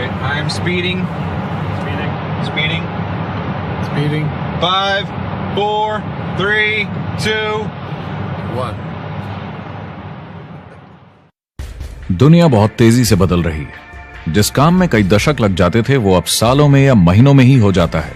Alright, I am speeding. Speeding. 5, 4, 3, 2, 1. दुनिया बहुत तेजी से बदल रही है। जिस काम में कई दशक लग जाते थे वो अब सालों में या महीनों में ही हो जाता है।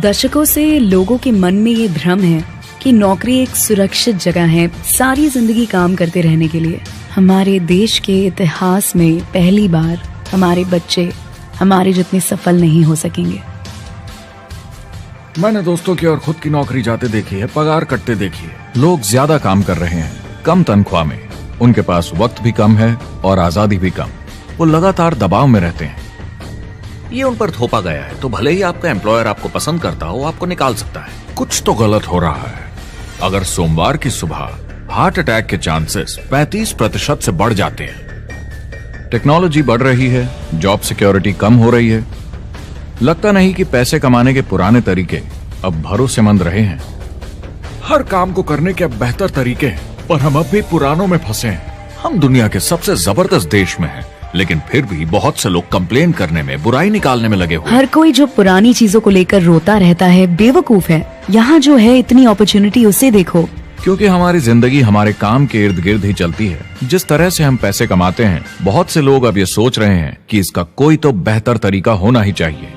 दशकों से लोगों के मन में ये भ्रम है कि नौकरी एक सुरक्षित जगह है सारी जिंदगी काम करते रहने के लिए। हमारे देश के इतिहास में पहली बार हमारे बच्चे हमारे जितने सफल नहीं हो सकेंगे। मैंने दोस्तों की और खुद की नौकरी जाते देखी है, पगार कटते देखी है। लोग ज्यादा काम कर रहे हैं कम तनख्वाह में, उनके पास वक्त भी कम है और आजादी भी कम। वो लगातार दबाव में रहते हैं। ये उन पर थोपा गया है तो भले ही आपका एम्प्लॉयर आपको पसंद करता हो, आपको निकाल सकता है। कुछ तो गलत हो रहा है। अगर सोमवार की सुबह हार्ट अटैक के चांसेस 35% से बढ़ जाते हैं। टेक्नोलॉजी बढ़ रही है, जॉब सिक्योरिटी कम हो रही है। लगता नहीं कि पैसे कमाने के पुराने तरीके अब भरोसेमंद रहे हैं। हर काम को करने के अब बेहतर तरीके हैं, पर हम अब भी पुरानों में फंसे हैं। हम दुनिया के सबसे जबरदस्त देश में हैं, लेकिन फिर भी बहुत से लोग कंप्लेन करने में, बुराई निकालने में लगे हुए। हर कोई जो पुरानी चीजों को लेकर रोता रहता है बेवकूफ है। यहाँ जो है इतनी अपॉर्चुनिटी उसे देखो। क्योंकि हमारी जिंदगी हमारे काम के इर्द गिर्द ही चलती है। जिस तरह से हम पैसे कमाते हैं, बहुत से लोग अब ये सोच रहे हैं कि इसका कोई तो बेहतर तरीका होना ही चाहिए।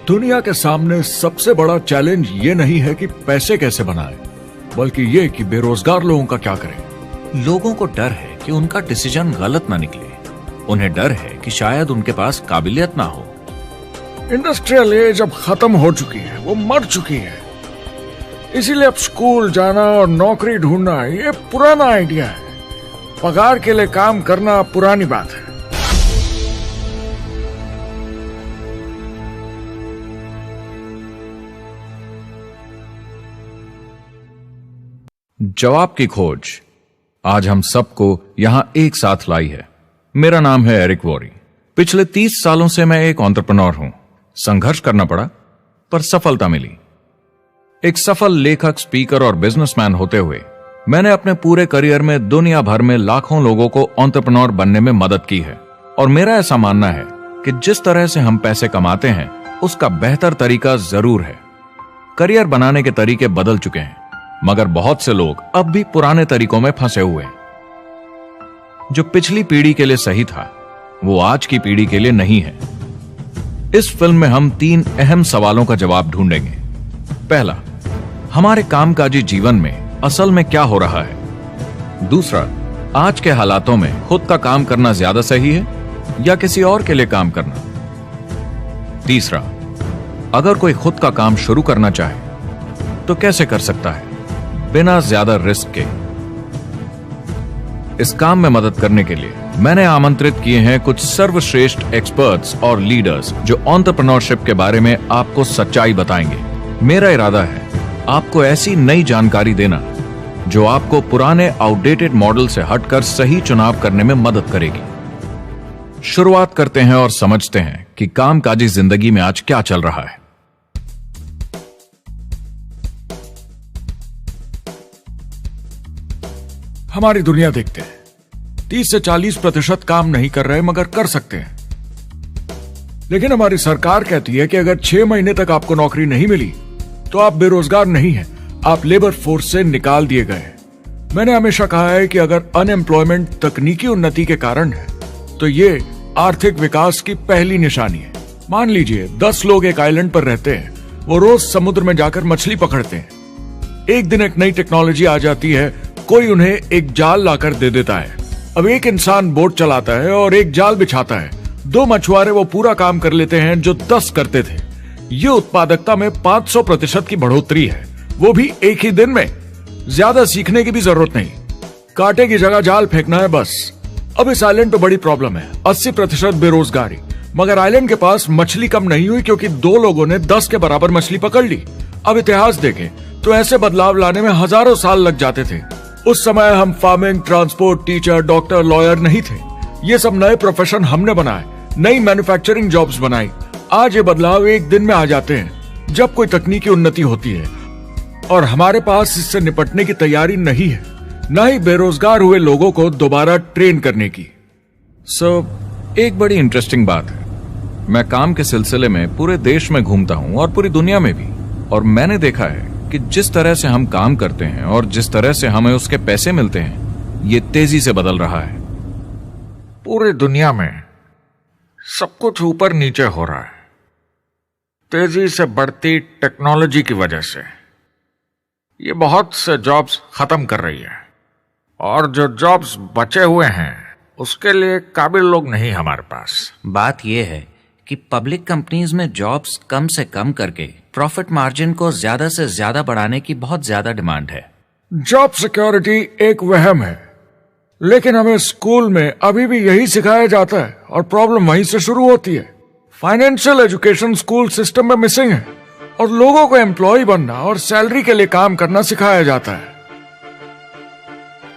दुनिया के सामने सबसे बड़ा चैलेंज ये नहीं है कि पैसे कैसे बनाएं, बल्कि ये कि बेरोजगार लोगों का क्या करें। लोगों को डर है कि उनका डिसीजन गलत ना निकले। उन्हें डर है कि शायद उनके पास काबिलियत ना हो। इंडस्ट्रियल एज अब खत्म हो चुकी है, वो मर चुकी है। इसीलिए अब स्कूल जाना और नौकरी ढूंढना ये पुराना आइडिया है। पगार के लिए काम करना पुरानी बात है। जवाब की खोज आज हम सबको यहां एक साथ लाई है। मेरा नाम है एरिक वॉरी। पिछले 30 सालों से मैं एक एंटरप्रेन्योर हूं। संघर्ष करना पड़ा, पर सफलता मिली। एक सफल लेखक, स्पीकर और बिजनेसमैन होते हुए मैंने अपने पूरे करियर में दुनिया भर में लाखों लोगों को एंटरप्रेन्योर बनने में मदद की है। और मेरा ऐसा मानना है कि जिस तरह से हम पैसे कमाते हैं उसका बेहतर तरीका जरूर है। करियर बनाने के तरीके बदल चुके हैं, मगर बहुत से लोग अब भी पुराने तरीकों में फंसे हुए हैं। जो पिछली पीढ़ी के लिए सही था वो आज की पीढ़ी के लिए नहीं है। इस फिल्म में हम 3 अहम सवालों का जवाब ढूंढेंगे। पहला, हमारे कामकाजी जीवन में असल में क्या हो रहा है। दूसरा, आज के हालातों में खुद का काम करना ज्यादा सही है या किसी और के लिए काम करना। तीसरा, अगर कोई खुद का काम शुरू करना चाहे तो कैसे कर सकता है बिना ज्यादा रिस्क के। इस काम में मदद करने के लिए मैंने आमंत्रित किए हैं कुछ सर्वश्रेष्ठ एक्सपर्ट्स और लीडर्स जो एंटरप्रेन्योरशिप के बारे में आपको सच्चाई बताएंगे। मेरा इरादा है आपको ऐसी नई जानकारी देना जो आपको पुराने आउटडेटेड मॉडल से हटकर सही चुनाव करने में मदद करेगी। शुरुआत करते हैं और समझते हैं कि कामकाजी जिंदगी में आज क्या चल रहा है। हमारी दुनिया देखते हैं, 30 से 40% काम नहीं कर रहे मगर कर सकते हैं। लेकिन हमारी सरकार कहती है कि अगर 6 महीने तक आपको नौकरी नहीं मिली तो आप बेरोजगार नहीं हैं, आप लेबर फोर्स से निकाल दिए गए हैं। मैंने हमेशा कहा है कि अगर अनएम्प्लॉयमेंट तकनीकी उन्नति के कारण है तो ये आर्थिक विकास की पहली निशानी है। मान लीजिए 10 लोग एक आइलैंड पर रहते हैं, वो रोज समुद्र में जाकर मछली पकड़ते हैं। एक दिन एक नई टेक्नोलॉजी आ जाती है, कोई उन्हें एक जाल लाकर दे देता है। अब एक इंसान बोट चलाता है और एक जाल बिछाता है। 2 मछुआरे वो पूरा काम कर लेते हैं जो 10 करते थे। ये उत्पादकता में 500% की बढ़ोतरी है, वो भी एक ही दिन में। ज्यादा सीखने की भी जरूरत नहीं, कांटे की जगह जाल फेंकना है बस। अब इस आइलैंड पे बड़ी प्रॉब्लम है, 80% बेरोजगारी। मगर आइलैंड के पास मछली कम नहीं हुई क्योंकि 2 लोगों ने 10 के बराबर मछली पकड़ ली। अब इतिहास देखें तो ऐसे बदलाव लाने में हजारों साल लग जाते थे। उस समय हम farming, transport, teacher, doctor, lawyer नहीं थे। ये सब नए प्रोफेशन हमने बनाए, नई मैन्युफैक्चरिंग जॉब्स बनाई। आज ये बदलाव एक दिन में आ जाते हैं जब कोई तकनीकी उन्नति होती है, और हमारे पास इससे निपटने की तैयारी नहीं है, न ही बेरोजगार हुए लोगों को दोबारा ट्रेन करने की। एक बड़ी इंटरेस्टिंग बात है, मैं काम के सिलसिले में पूरे देश में घूमता हूं और पूरी दुनिया में भी, और मैंने देखा है कि जिस तरह से हम काम करते हैं और जिस तरह से हमें उसके पैसे मिलते हैं, ये तेजी से बदल रहा है। पूरी दुनिया में सब कुछ ऊपर नीचे हो रहा है, तेजी से बढ़ती टेक्नोलॉजी की वजह से। ये बहुत से जॉब्स खत्म कर रही है, और जो जॉब्स बचे हुए हैं उसके लिए काबिल लोग नहीं हमारे पास। बात यह है कि पब्लिक कंपनीज में जॉब्स कम से कम करके प्रॉफिट मार्जिन को ज्यादा से ज्यादा बढ़ाने की बहुत ज्यादा डिमांड है। जॉब सिक्योरिटी एक वहम है, लेकिन हमें स्कूल में अभी भी यही सिखाया जाता है और प्रॉब्लम वहीं से शुरू होती है। फाइनेंशियल एजुकेशन स्कूल सिस्टम में मिसिंग है और लोगों को एम्प्लॉय बनना और सैलरी के लिए काम करना सिखाया जाता है।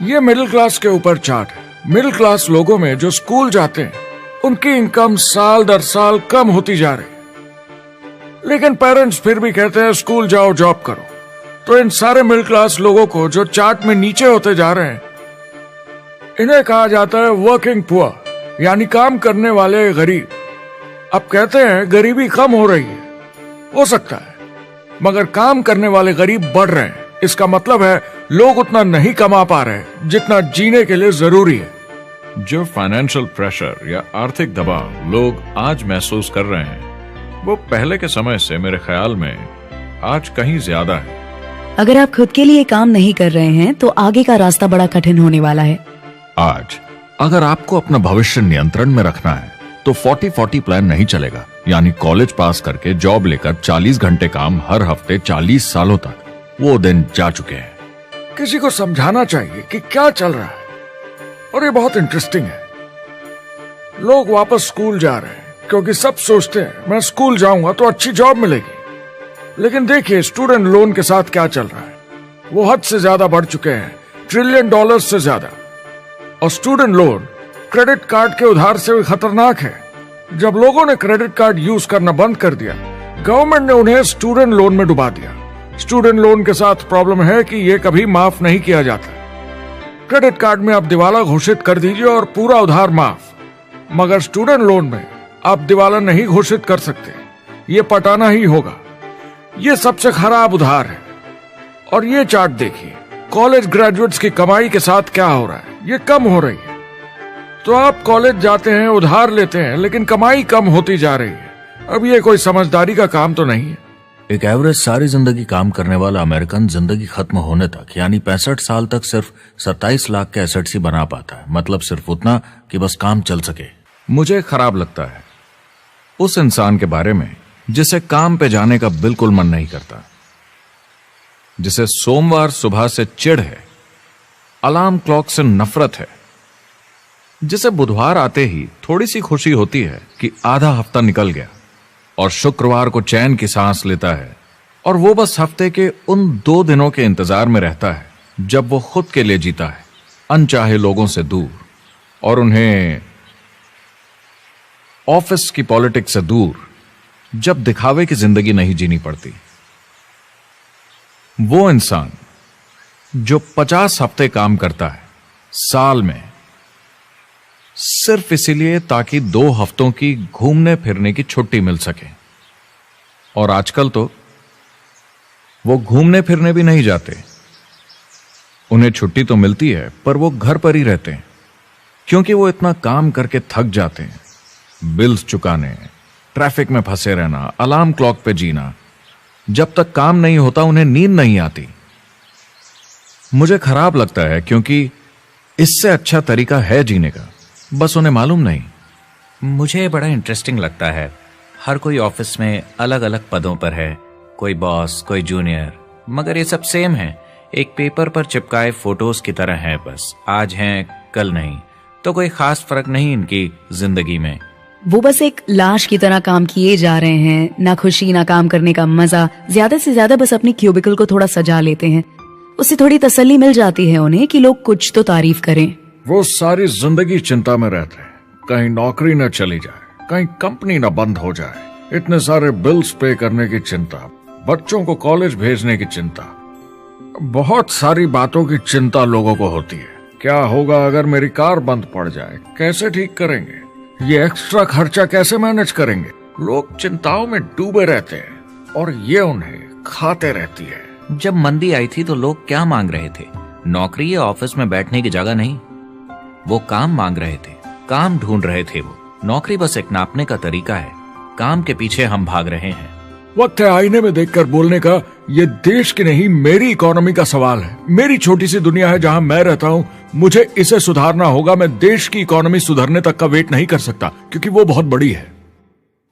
ये मिडिल क्लास के ऊपर चार्ट है। मिडिल क्लास लोगों में जो स्कूल जाते हैं उनकी इनकम साल दर साल कम होती जा रही, लेकिन पेरेंट्स फिर भी कहते हैं स्कूल जाओ जॉब करो। तो इन सारे मिडिल क्लास लोगों को जो चार्ट में नीचे होते जा रहे हैं, इन्हें कहा जाता है वर्किंग पुअर, यानी काम करने वाले गरीब। अब कहते हैं गरीबी कम हो रही है, हो सकता है, मगर काम करने वाले गरीब बढ़ रहे हैं। इसका मतलब है लोग उतना नहीं कमा पा रहे जितना जीने के लिए जरूरी है। जो फाइनेंशियल प्रेशर या आर्थिक दबाव लोग आज महसूस कर रहे हैं, वो पहले के समय से मेरे ख्याल में आज कहीं ज्यादा है। अगर आप खुद के लिए काम नहीं कर रहे हैं तो आगे का रास्ता बड़ा कठिन होने वाला है। आज अगर आपको अपना भविष्य नियंत्रण में रखना है तो 40-40 प्लान नहीं चलेगा, यानी कॉलेज पास करके जॉब लेकर 40 घंटे काम हर हफ्ते 40 सालों तक, वो दिन जा चुके हैं। किसी को समझाना चाहिए कि क्या चल रहा है, और ये बहुत इंटरेस्टिंग है। लोग वापस स्कूल जा रहे हैं क्योंकि सब सोचते हैं मैं स्कूल जाऊंगा तो अच्छी जॉब मिलेगी। लेकिन देखिए स्टूडेंट लोन के साथ क्या चल रहा है, वो हद से ज्यादा बढ़ चुके हैं, $1 ट्रिलियन से ज्यादा। और स्टूडेंट लोन क्रेडिट कार्ड के उधार से भी खतरनाक है। जब लोगों ने क्रेडिट कार्ड यूज करना बंद कर दिया, गवर्नमेंट ने उन्हें स्टूडेंट लोन में डुबा दिया। स्टूडेंट लोन के साथ प्रॉब्लम है कि ये कभी माफ नहीं किया जाता। क्रेडिट कार्ड में आप दिवाला घोषित कर दीजिए और पूरा उधार माफ, मगर स्टूडेंट लोन में आप दिवाला नहीं घोषित कर सकते, ये पटाना ही होगा। ये सबसे खराब उधार है। और ये चार्ट देखिए, कॉलेज ग्रेजुएट्स की कमाई के साथ क्या हो रहा है, ये कम हो रही है। तो आप कॉलेज जाते हैं, उधार लेते हैं, लेकिन कमाई कम होती जा रही है। अब ये कोई समझदारी का काम तो नहीं है। एक एवरेज सारी जिंदगी काम करने वाला अमेरिकन जिंदगी खत्म होने तक यानी 65 साल तक सिर्फ 27 लाख के एसेट्स ही बना पाता है। मतलब सिर्फ उतना कि बस काम चल सके। मुझे खराब लगता है उस इंसान के बारे में जिसे काम पे जाने का बिल्कुल मन नहीं करता, जिसे सोमवार सुबह से चिढ़ है, अलार्म क्लॉक से नफरत है, जिसे बुधवार आते ही थोड़ी सी खुशी होती है कि आधा हफ्ता निकल गया और शुक्रवार को चैन की सांस लेता है, और वो बस हफ्ते के उन 2 दिनों के इंतजार में रहता है जब वो खुद के लिए जीता है, अनचाहे लोगों से दूर, और उन्हें ऑफिस की पॉलिटिक्स से दूर, जब दिखावे की जिंदगी नहीं जीनी पड़ती। वो इंसान जो 50 हफ्ते काम करता है साल में, सिर्फ इसीलिए ताकि 2 हफ्तों की घूमने फिरने की छुट्टी मिल सके। और आजकल तो वो घूमने फिरने भी नहीं जाते। उन्हें छुट्टी तो मिलती है पर वो घर पर ही रहते हैं, क्योंकि वो इतना काम करके थक जाते हैं। बिल्स चुकाने, ट्रैफिक में फंसे रहना, अलार्म क्लॉक पे जीना, जब तक काम नहीं होता उन्हें नींद नहीं आती। मुझे खराब लगता है क्योंकि इससे अच्छा तरीका है जीने का, बस उन्हें मालूम नहीं। मुझे बड़ा इंटरेस्टिंग लगता है, हर कोई ऑफिस में अलग अलग पदों पर है, कोई बॉस, कोई जूनियर, मगर ये सब सेम है, एक पेपर पर चिपकाए फोटोज की तरह है। बस आज हैं कल नहीं, तो कोई खास फर्क नहीं इनकी जिंदगी में। वो बस एक लाश की तरह काम किए जा रहे हैं, ना खुशी ना काम करने का मजा। ज्यादा से ज्यादा बस अपनी क्यूबिकल को थोड़ा सजा लेते हैं, उससे थोड़ी तसल्ली मिल जाती है उन्हें कि लोग कुछ तो तारीफ करें। वो सारी जिंदगी चिंता में रहते हैं, कहीं नौकरी न चली जाए, कहीं कंपनी न बंद हो जाए, इतने सारे बिल्स पे करने की चिंता, बच्चों को कॉलेज भेजने की चिंता, बहुत सारी बातों की चिंता लोगों को होती है। क्या होगा अगर मेरी कार बंद पड़ जाए, कैसे ठीक करेंगे, ये एक्स्ट्रा खर्चा कैसे मैनेज करेंगे? लोग चिंताओं में डूबे रहते हैं और ये उन्हें खाते रहती है। जब मंदी आई थी तो लोग क्या मांग रहे थे? नौकरी या ऑफिस में बैठने की जगह नहीं, वो काम मांग रहे थे, काम ढूंढ रहे थे। वो नौकरी बस एक नापने का तरीका है, काम के पीछे हम भाग रहे हैं। वक्त है आईने में देखकर बोलने का। ये देश की नहीं, मेरी इकोनॉमी का सवाल है। मेरी छोटी सी दुनिया है जहां मैं रहता हूं, मुझे इसे सुधारना होगा। मैं देश की इकोनॉमी सुधरने तक का वेट नहीं कर सकता, क्योंकि वो बहुत बड़ी है।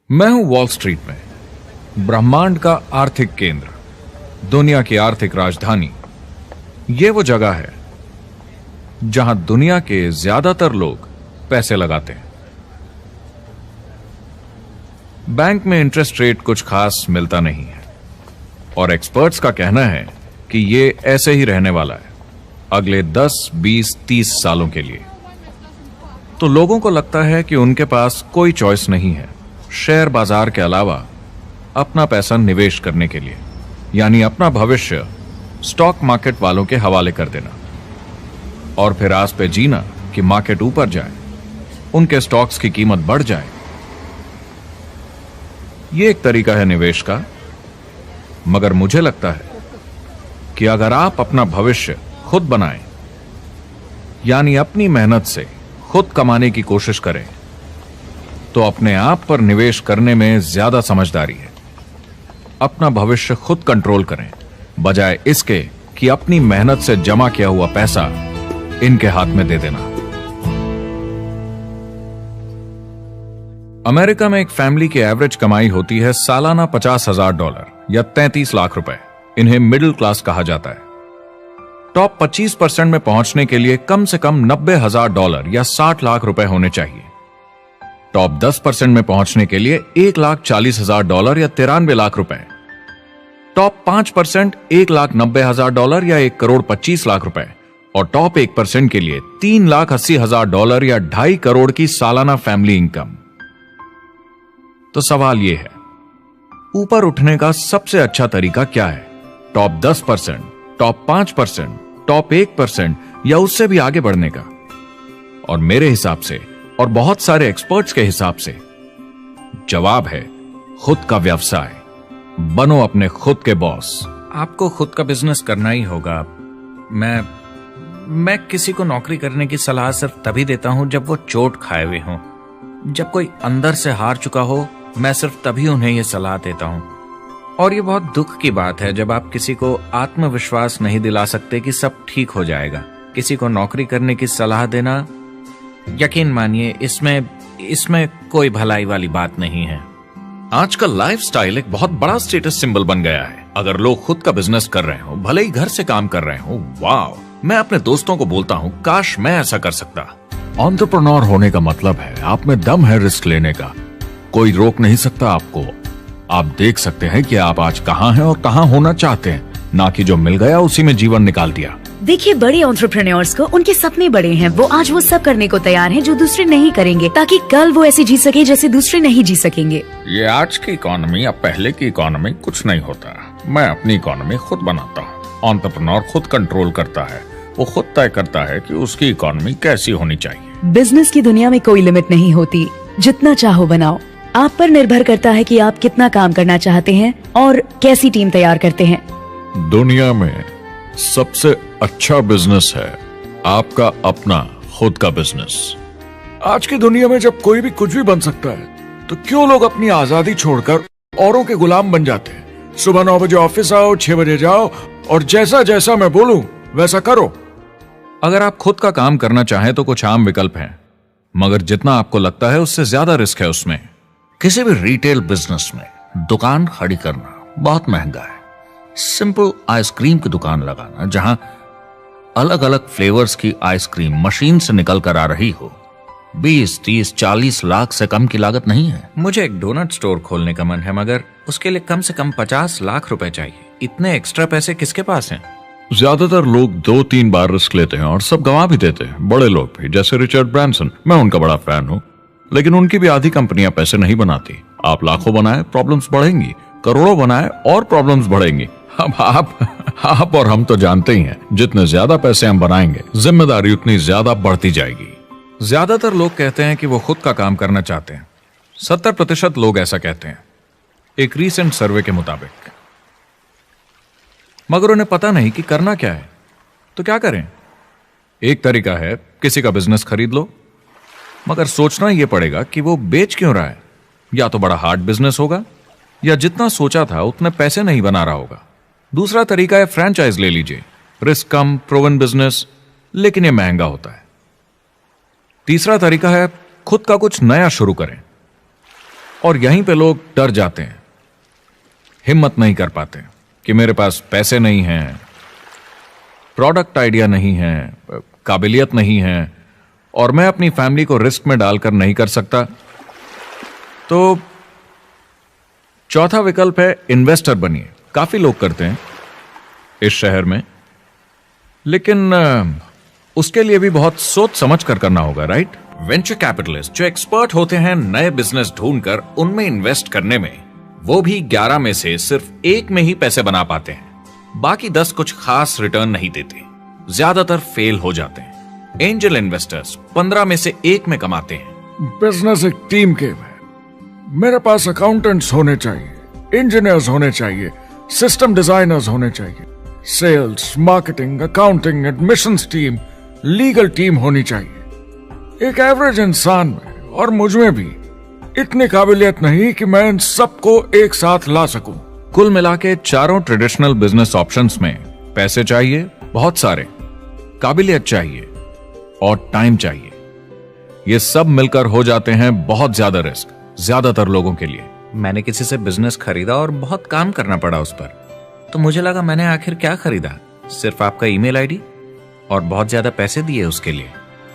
मैं हूं वॉल स्ट्रीट में, ब्रह्मांड का आर्थिक केंद्र, दुनिया की आर्थिक राजधानी। ये वो जगह है जहां दुनिया के ज्यादातर लोग पैसे लगाते हैं। बैंक में इंटरेस्ट रेट कुछ खास मिलता नहीं है और एक्सपर्ट्स का कहना है कि ये ऐसे ही रहने वाला है अगले 10, 20, 30 सालों के लिए। तो लोगों को लगता है कि उनके पास कोई चॉइस नहीं है शेयर बाजार के अलावा अपना पैसा निवेश करने के लिए, यानी अपना भविष्य स्टॉक मार्केट वालों के हवाले कर देना और फिर आस पे जीना कि मार्केट ऊपर जाए, उनके स्टॉक्स की कीमत बढ़ जाए। ये एक तरीका है निवेश का, मगर मुझे लगता है कि अगर आप अपना भविष्य खुद बनाएं, यानी अपनी मेहनत से खुद कमाने की कोशिश करें, तो अपने आप पर निवेश करने में ज्यादा समझदारी है। अपना भविष्य खुद कंट्रोल करें, बजाय इसके कि अपनी मेहनत से जमा किया हुआ पैसा इनके हाथ में दे देना। अमेरिका में एक फैमिली की एवरेज कमाई होती है सालाना $50,000 या 33 लाख रुपए। इन्हें मिडिल क्लास कहा जाता है। टॉप 25% में पहुंचने के लिए कम से कम $90,000 या 60 लाख रुपए होने चाहिए। टॉप 10% में पहुंचने के लिए $1,40,000 या 93 लाख रुपए। टॉप 5% $1,90,000 या 1,25,00,000 रुपए और टॉप 1% के लिए $3,80,000 या 2.5 करोड़ की सालाना फैमिली इनकम। तो सवाल यह है, ऊपर उठने का सबसे अच्छा तरीका क्या है? टॉप 10%, टॉप 5%, टॉप 1% या उससे भी आगे बढ़ने का? और मेरे हिसाब से और बहुत सारे एक्सपर्ट्स के हिसाब से जवाब है खुद का व्यवसाय। बनो अपने खुद के बॉस। आपको खुद का बिजनेस करना ही होगा। मैं किसी को नौकरी करने की सलाह सिर्फ तभी देता हूं जब वो चोट खाए हुए हों। जब कोई अंदर से हार चुका हो, मैं सिर्फ तभी उन्हें यह सलाह देता हूं। और ये बहुत दुख की बात है जब आप किसी को आत्मविश्वास नहीं दिला सकते कि सब ठीक हो जाएगा। किसी को नौकरी करने की सलाह देना, यकीन मानिए, इसमें कोई भलाई वाली बात नहीं है। आजकल लाइफस्टाइल एक बहुत बड़ा स्टेटस सिंबल बन गया है। अगर लोग खुद का बिजनेस कर रहे हो, भले ही घर से काम कर रहे हो, वाह! मैं अपने दोस्तों को बोलता हूं, काश मैं ऐसा कर सकता। एंटरप्रेन्योर होने का मतलब है आप में दम है रिस्क लेने का। कोई रोक नहीं सकता आपको। आप देख सकते हैं कि आप आज कहां हैं और कहां होना चाहते हैं, ना कि जो मिल गया उसी में जीवन निकाल दिया। देखिए, बड़े एंटरप्रेन्योर्स को उनके सपने बड़े हैं। वो आज वो सब करने को तैयार हैं जो दूसरे नहीं करेंगे, ताकि कल वो ऐसे जी सके जैसे दूसरे नहीं जी सकेंगे। ये आज की इकोनॉमी या पहले की इकोनॉमी कुछ नहीं होता। मैं अपनी इकोनॉमी खुद बनाता हूँ। एंटरप्रेन्योर खुद कंट्रोल करता है। वो खुद तय करता है कि उसकी इकोनॉमी कैसी होनी चाहिए। बिजनेस की दुनिया में कोई लिमिट नहीं होती। जितना चाहो बनाओ। आप पर निर्भर करता है कि आप कितना काम करना चाहते हैं और कैसी टीम तैयार करते हैं। दुनिया में सबसे अच्छा बिजनेस है आपका अपना खुद का बिजनेस। आज की दुनिया में जब कोई भी कुछ भी बन सकता है, तो क्यों लोग अपनी आजादी छोड़कर औरों के गुलाम बन जाते हैं? सुबह 9 बजे ऑफिस आओ, 6 बजे जाओ और जैसा जैसा मैं बोलूं वैसा करो। अगर आप खुद का काम करना चाहें तो कुछ आम विकल्प हैं, मगर जितना आपको लगता है उससे ज्यादा रिस्क है उसमें। किसी भी रिटेल बिजनेस में दुकान खड़ी करना बहुत महंगा है। सिंपल आइसक्रीम की दुकान लगाना जहां अलग अलग फ्लेवर्स की आइसक्रीम मशीन से निकल कर आ रही हो, 20, 30, 40 लाख से कम की लागत नहीं है। मुझे एक डोनट स्टोर खोलने का मन है, मगर उसके लिए कम से कम 50 लाख रुपए चाहिए। इतने एक्स्ट्रा पैसे किसके पास हैं? ज्यादातर लोग 2-3 बार रिस्क लेते हैं और सब गंवा भी देते हैं। बड़े लोग भी, जैसे रिचर्ड ब्रांसन। मैं उनका बड़ा फैन हूं, लेकिन उनकी भी आधी कंपनियां पैसे नहीं बनाती। आप लाखों बनाए, प्रॉब्लम्स बढ़ेंगी। करोड़ों बनाए और प्रॉब्लम्स बढ़ेंगी। अब आप और हम तो जानते ही हैं, जितने ज्यादा पैसे हम बनाएंगे, जिम्मेदारी उतनी ज्यादा बढ़ती जाएगी। ज्यादातर लोग कहते हैं कि वो खुद का काम करना चाहते हैं। 70% लोग ऐसा कहते हैं, एक रीसेंट सर्वे के मुताबिक। मगर उन्हें पता नहीं कि करना क्या है। तो क्या करें? एक तरीका है किसी का बिजनेस खरीद लो, मगर सोचना यह पड़ेगा कि वो बेच क्यों रहा है। या तो बड़ा हार्ड बिजनेस होगा, या जितना सोचा था उतने पैसे नहीं बना रहा होगा। दूसरा तरीका है फ्रेंचाइज ले लीजिए, रिस्क कम, प्रूवन बिजनेस, लेकिन यह महंगा होता है। तीसरा तरीका है खुद का कुछ नया शुरू करें, और यहीं पे लोग डर जाते हैं, हिम्मत नहीं कर पाते कि मेरे पास पैसे नहीं हैं, प्रोडक्ट आइडिया नहीं है, काबिलियत नहीं है, और मैं अपनी फैमिली को रिस्क में डालकर नहीं कर सकता। तो चौथा विकल्प है इन्वेस्टर बनिए। काफी लोग करते हैं इस शहर में, लेकिन उसके लिए भी बहुत सोच समझ कर करना होगा, राइट? वेंचर कैपिटलिस्ट जो एक्सपर्ट होते हैं नए बिजनेस ढूंढकर उनमें इन्वेस्ट करने में, वो भी 11 में से सिर्फ 1 में ही पैसे बना पाते हैं। बाकी 10 कुछ खास रिटर्न नहीं देते, ज्यादातर फेल हो जाते हैं। एंजल इन्वेस्टर्स 15 में से 1 में कमाते हैं। बिजनेस एक टीम गेम है। मेरे पास अकाउंटेंट्स होने चाहिए, इंजीनियर्स होने चाहिए, सिस्टम डिजाइनर्स होने चाहिए, sales, marketing, accounting, admissions team, legal team होनी चाहिए। एक एवरेज इंसान में और मुझ में भी इतनी काबिलियत नहीं कि मैं इन सबको एक साथ ला सकूं। कुल मिला के चारों ट्रेडिशनल बिजनेस ऑप्शंस में पैसे चाहिए बहुत सारे, काबिलियत चाहिए और टाइम चाहिए। ये सब मिलकर हो जाते हैं बहुत ज्यादा रिस्क ज्यादातर लोगों के लिए। मैंने किसी से बिजनेस खरीदा और बहुत काम करना पड़ा उस पर। तो मुझे लगा मैंने आखिर क्या खरीदा, सिर्फ आपका ईमेल आईडी, और बहुत ज्यादा पैसे दिए उसके लिए।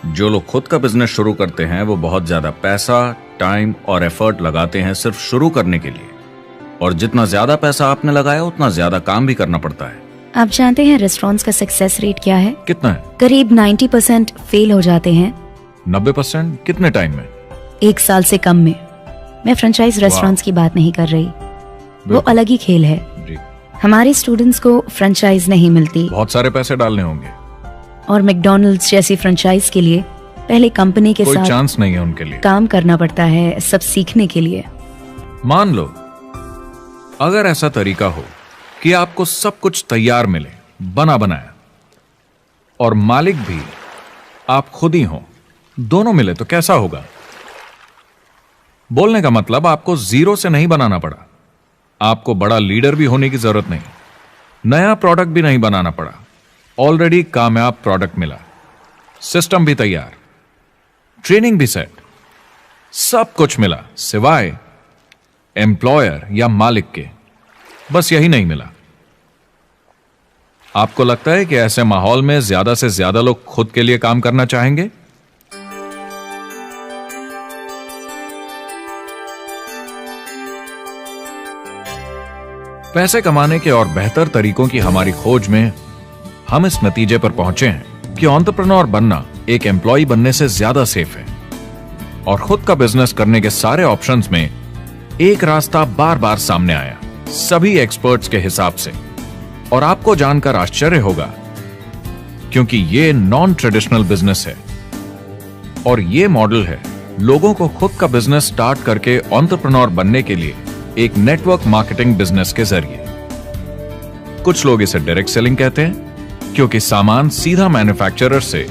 जो लोग खुद का बिजनेस शुरू करते हैं वो बहुत ज्यादा पैसा, टाइम और एफर्ट लगाते हैं सिर्फ शुरू करने के लिए, और जितना ज्यादा पैसा आपने लगाया उतना ज्यादा काम भी करना पड़ता है। आप जानते हैं रेस्टोरेंट्स का सक्सेस रेट क्या है? कितना है? करीब 90% फेल हो जाते हैं। 90%? कितने टाइम में? 1 साल से कम में। मैं फ्रेंचाइज रेस्टोरेंट्स की बात नहीं कर रही, वो अलग ही खेल है। जी। हमारे स्टूडेंट्स को फ्रेंचाइज नहीं मिलती, बहुत सारे पैसे डालने होंगे, और मैकडॉनल्ड्स जैसी फ्रेंचाइज के लिए पहले कंपनी के कोई साथ चांस नहीं है उनके लिए। काम करना पड़ता है सब सीखने के लिए। मान लो अगर ऐसा तरीका हो कि आपको सब कुछ तैयार मिले, बना बनाया, और मालिक भी आप खुद ही हो, दोनों मिले, तो कैसा होगा? बोलने का मतलब आपको जीरो से नहीं बनाना पड़ा, आपको बड़ा लीडर भी होने की जरूरत नहीं, नया प्रोडक्ट भी नहीं बनाना पड़ा, ऑलरेडी कामयाब प्रोडक्ट मिला, सिस्टम भी तैयार, ट्रेनिंग भी सेट, सब कुछ मिला सिवाय एम्प्लॉयर या मालिक के। बस यही नहीं मिला। आपको लगता है कि ऐसे माहौल में ज्यादा से ज्यादा लोग खुद के लिए काम करना चाहेंगे? पैसे कमाने के और बेहतर तरीकों की हमारी खोज में हम इस नतीजे पर पहुंचे हैं कि एंटरप्रेन्योर बनना एक एम्प्लॉय बनने से ज्यादा सेफ है, और खुद का बिजनेस करने के सारे ऑप्शंस में एक रास्ता बार बार सामने आया सभी एक्सपर्ट्स के हिसाब से। और आपको जानकर आश्चर्य होगा, क्योंकि ये नॉन ट्रेडिशनल बिजनेस है, और ये मॉडल है लोगों को खुद का बिजनेस स्टार्ट करके एंटरप्रेन्योर बनने के लिए एक नेटवर्क मार्केटिंग बिजनेस के जरिए। कुछ लोग इसे डायरेक्ट सेलिंग कहते हैं, क्योंकि सामान सीधा मैन्युफैक्चरर से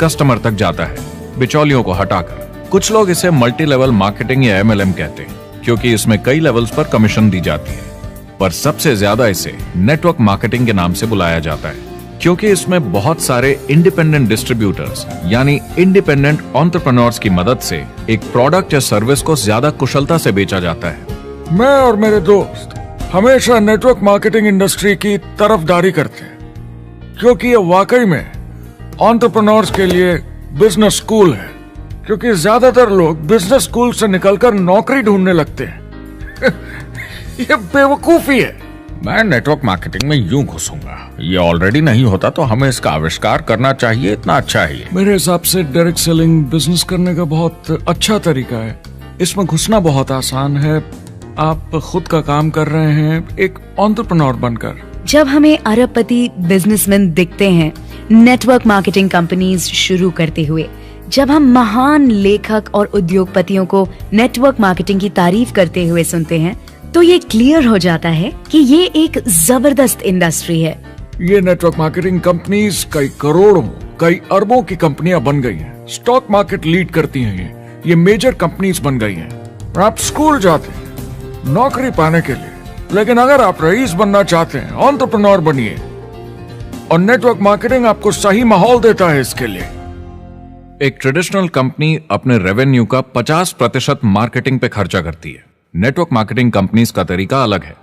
कस्टमर तक जाता है बिचौलियों को हटाकर। कुछ लोग इसे मल्टी लेवल मार्केटिंग या MLM कहते हैं, क्योंकि इसमें कई लेवल्स पर कमीशन दी जाती है, पर सबसे ज्यादा इसे नेटवर्क मार्केटिंग के नाम से बुलाया जाता है, क्योंकि इसमें बहुत सारे इंडिपेंडेंट डिस्ट्रीब्यूटर्स यानी इंडिपेंडेंट एंटरप्रेन्योर्स की मदद से एक प्रोडक्ट या सर्विस को ज्यादा कुशलता से बेचा जाता है। मैं और मेरे दोस्त हमेशा नेटवर्क मार्केटिंग इंडस्ट्री की तरफदारी करते हैं, क्योंकि ये वाकई में एंटरप्रेन्योर्स के लिए बिजनेस स्कूल है। क्योंकि ज्यादातर लोग बिजनेस स्कूल से निकलकर नौकरी ढूंढने लगते हैं। ये बेवकूफी है। मैं नेटवर्क मार्केटिंग में यूं घुसूंगा, ये ऑलरेडी नहीं होता तो हमें इसका आविष्कार करना चाहिए, इतना अच्छा है ये। मेरे हिसाब से डायरेक्ट सेलिंग बिजनेस करने का बहुत अच्छा तरीका है। इसमें घुसना बहुत आसान है। आप खुद का काम कर रहे हैं एक एंटरप्रेन्योर बनकर। जब हमें अरबपति बिजनेसमैन दिखते हैं नेटवर्क मार्केटिंग कंपनीज शुरू करते हुए, जब हम महान लेखक और उद्योगपतियों को नेटवर्क मार्केटिंग की तारीफ करते हुए सुनते हैं तो ये क्लियर हो जाता है कि ये एक जबरदस्त इंडस्ट्री है। ये नेटवर्क मार्केटिंग कंपनीज कई करोड़ों, कई अरबों की कंपनियां बन गई हैं। स्टॉक मार्केट लीड करती हैं ये मेजर कंपनीज बन गई हैं। आप स्कूल जाते हैं नौकरी पाने के लिए, लेकिन अगर आप रईस बनना चाहते हैं, एंटरप्रेन्योर बनिए, और नेटवर्क मार्केटिंग आपको सही माहौल देता है इसके लिए। एक ट्रेडिशनल कंपनी अपने रेवेन्यू का 50% मार्केटिंग पे खर्चा करती है। नेटवर्क मार्केटिंग कंपनीज का तरीका अलग है।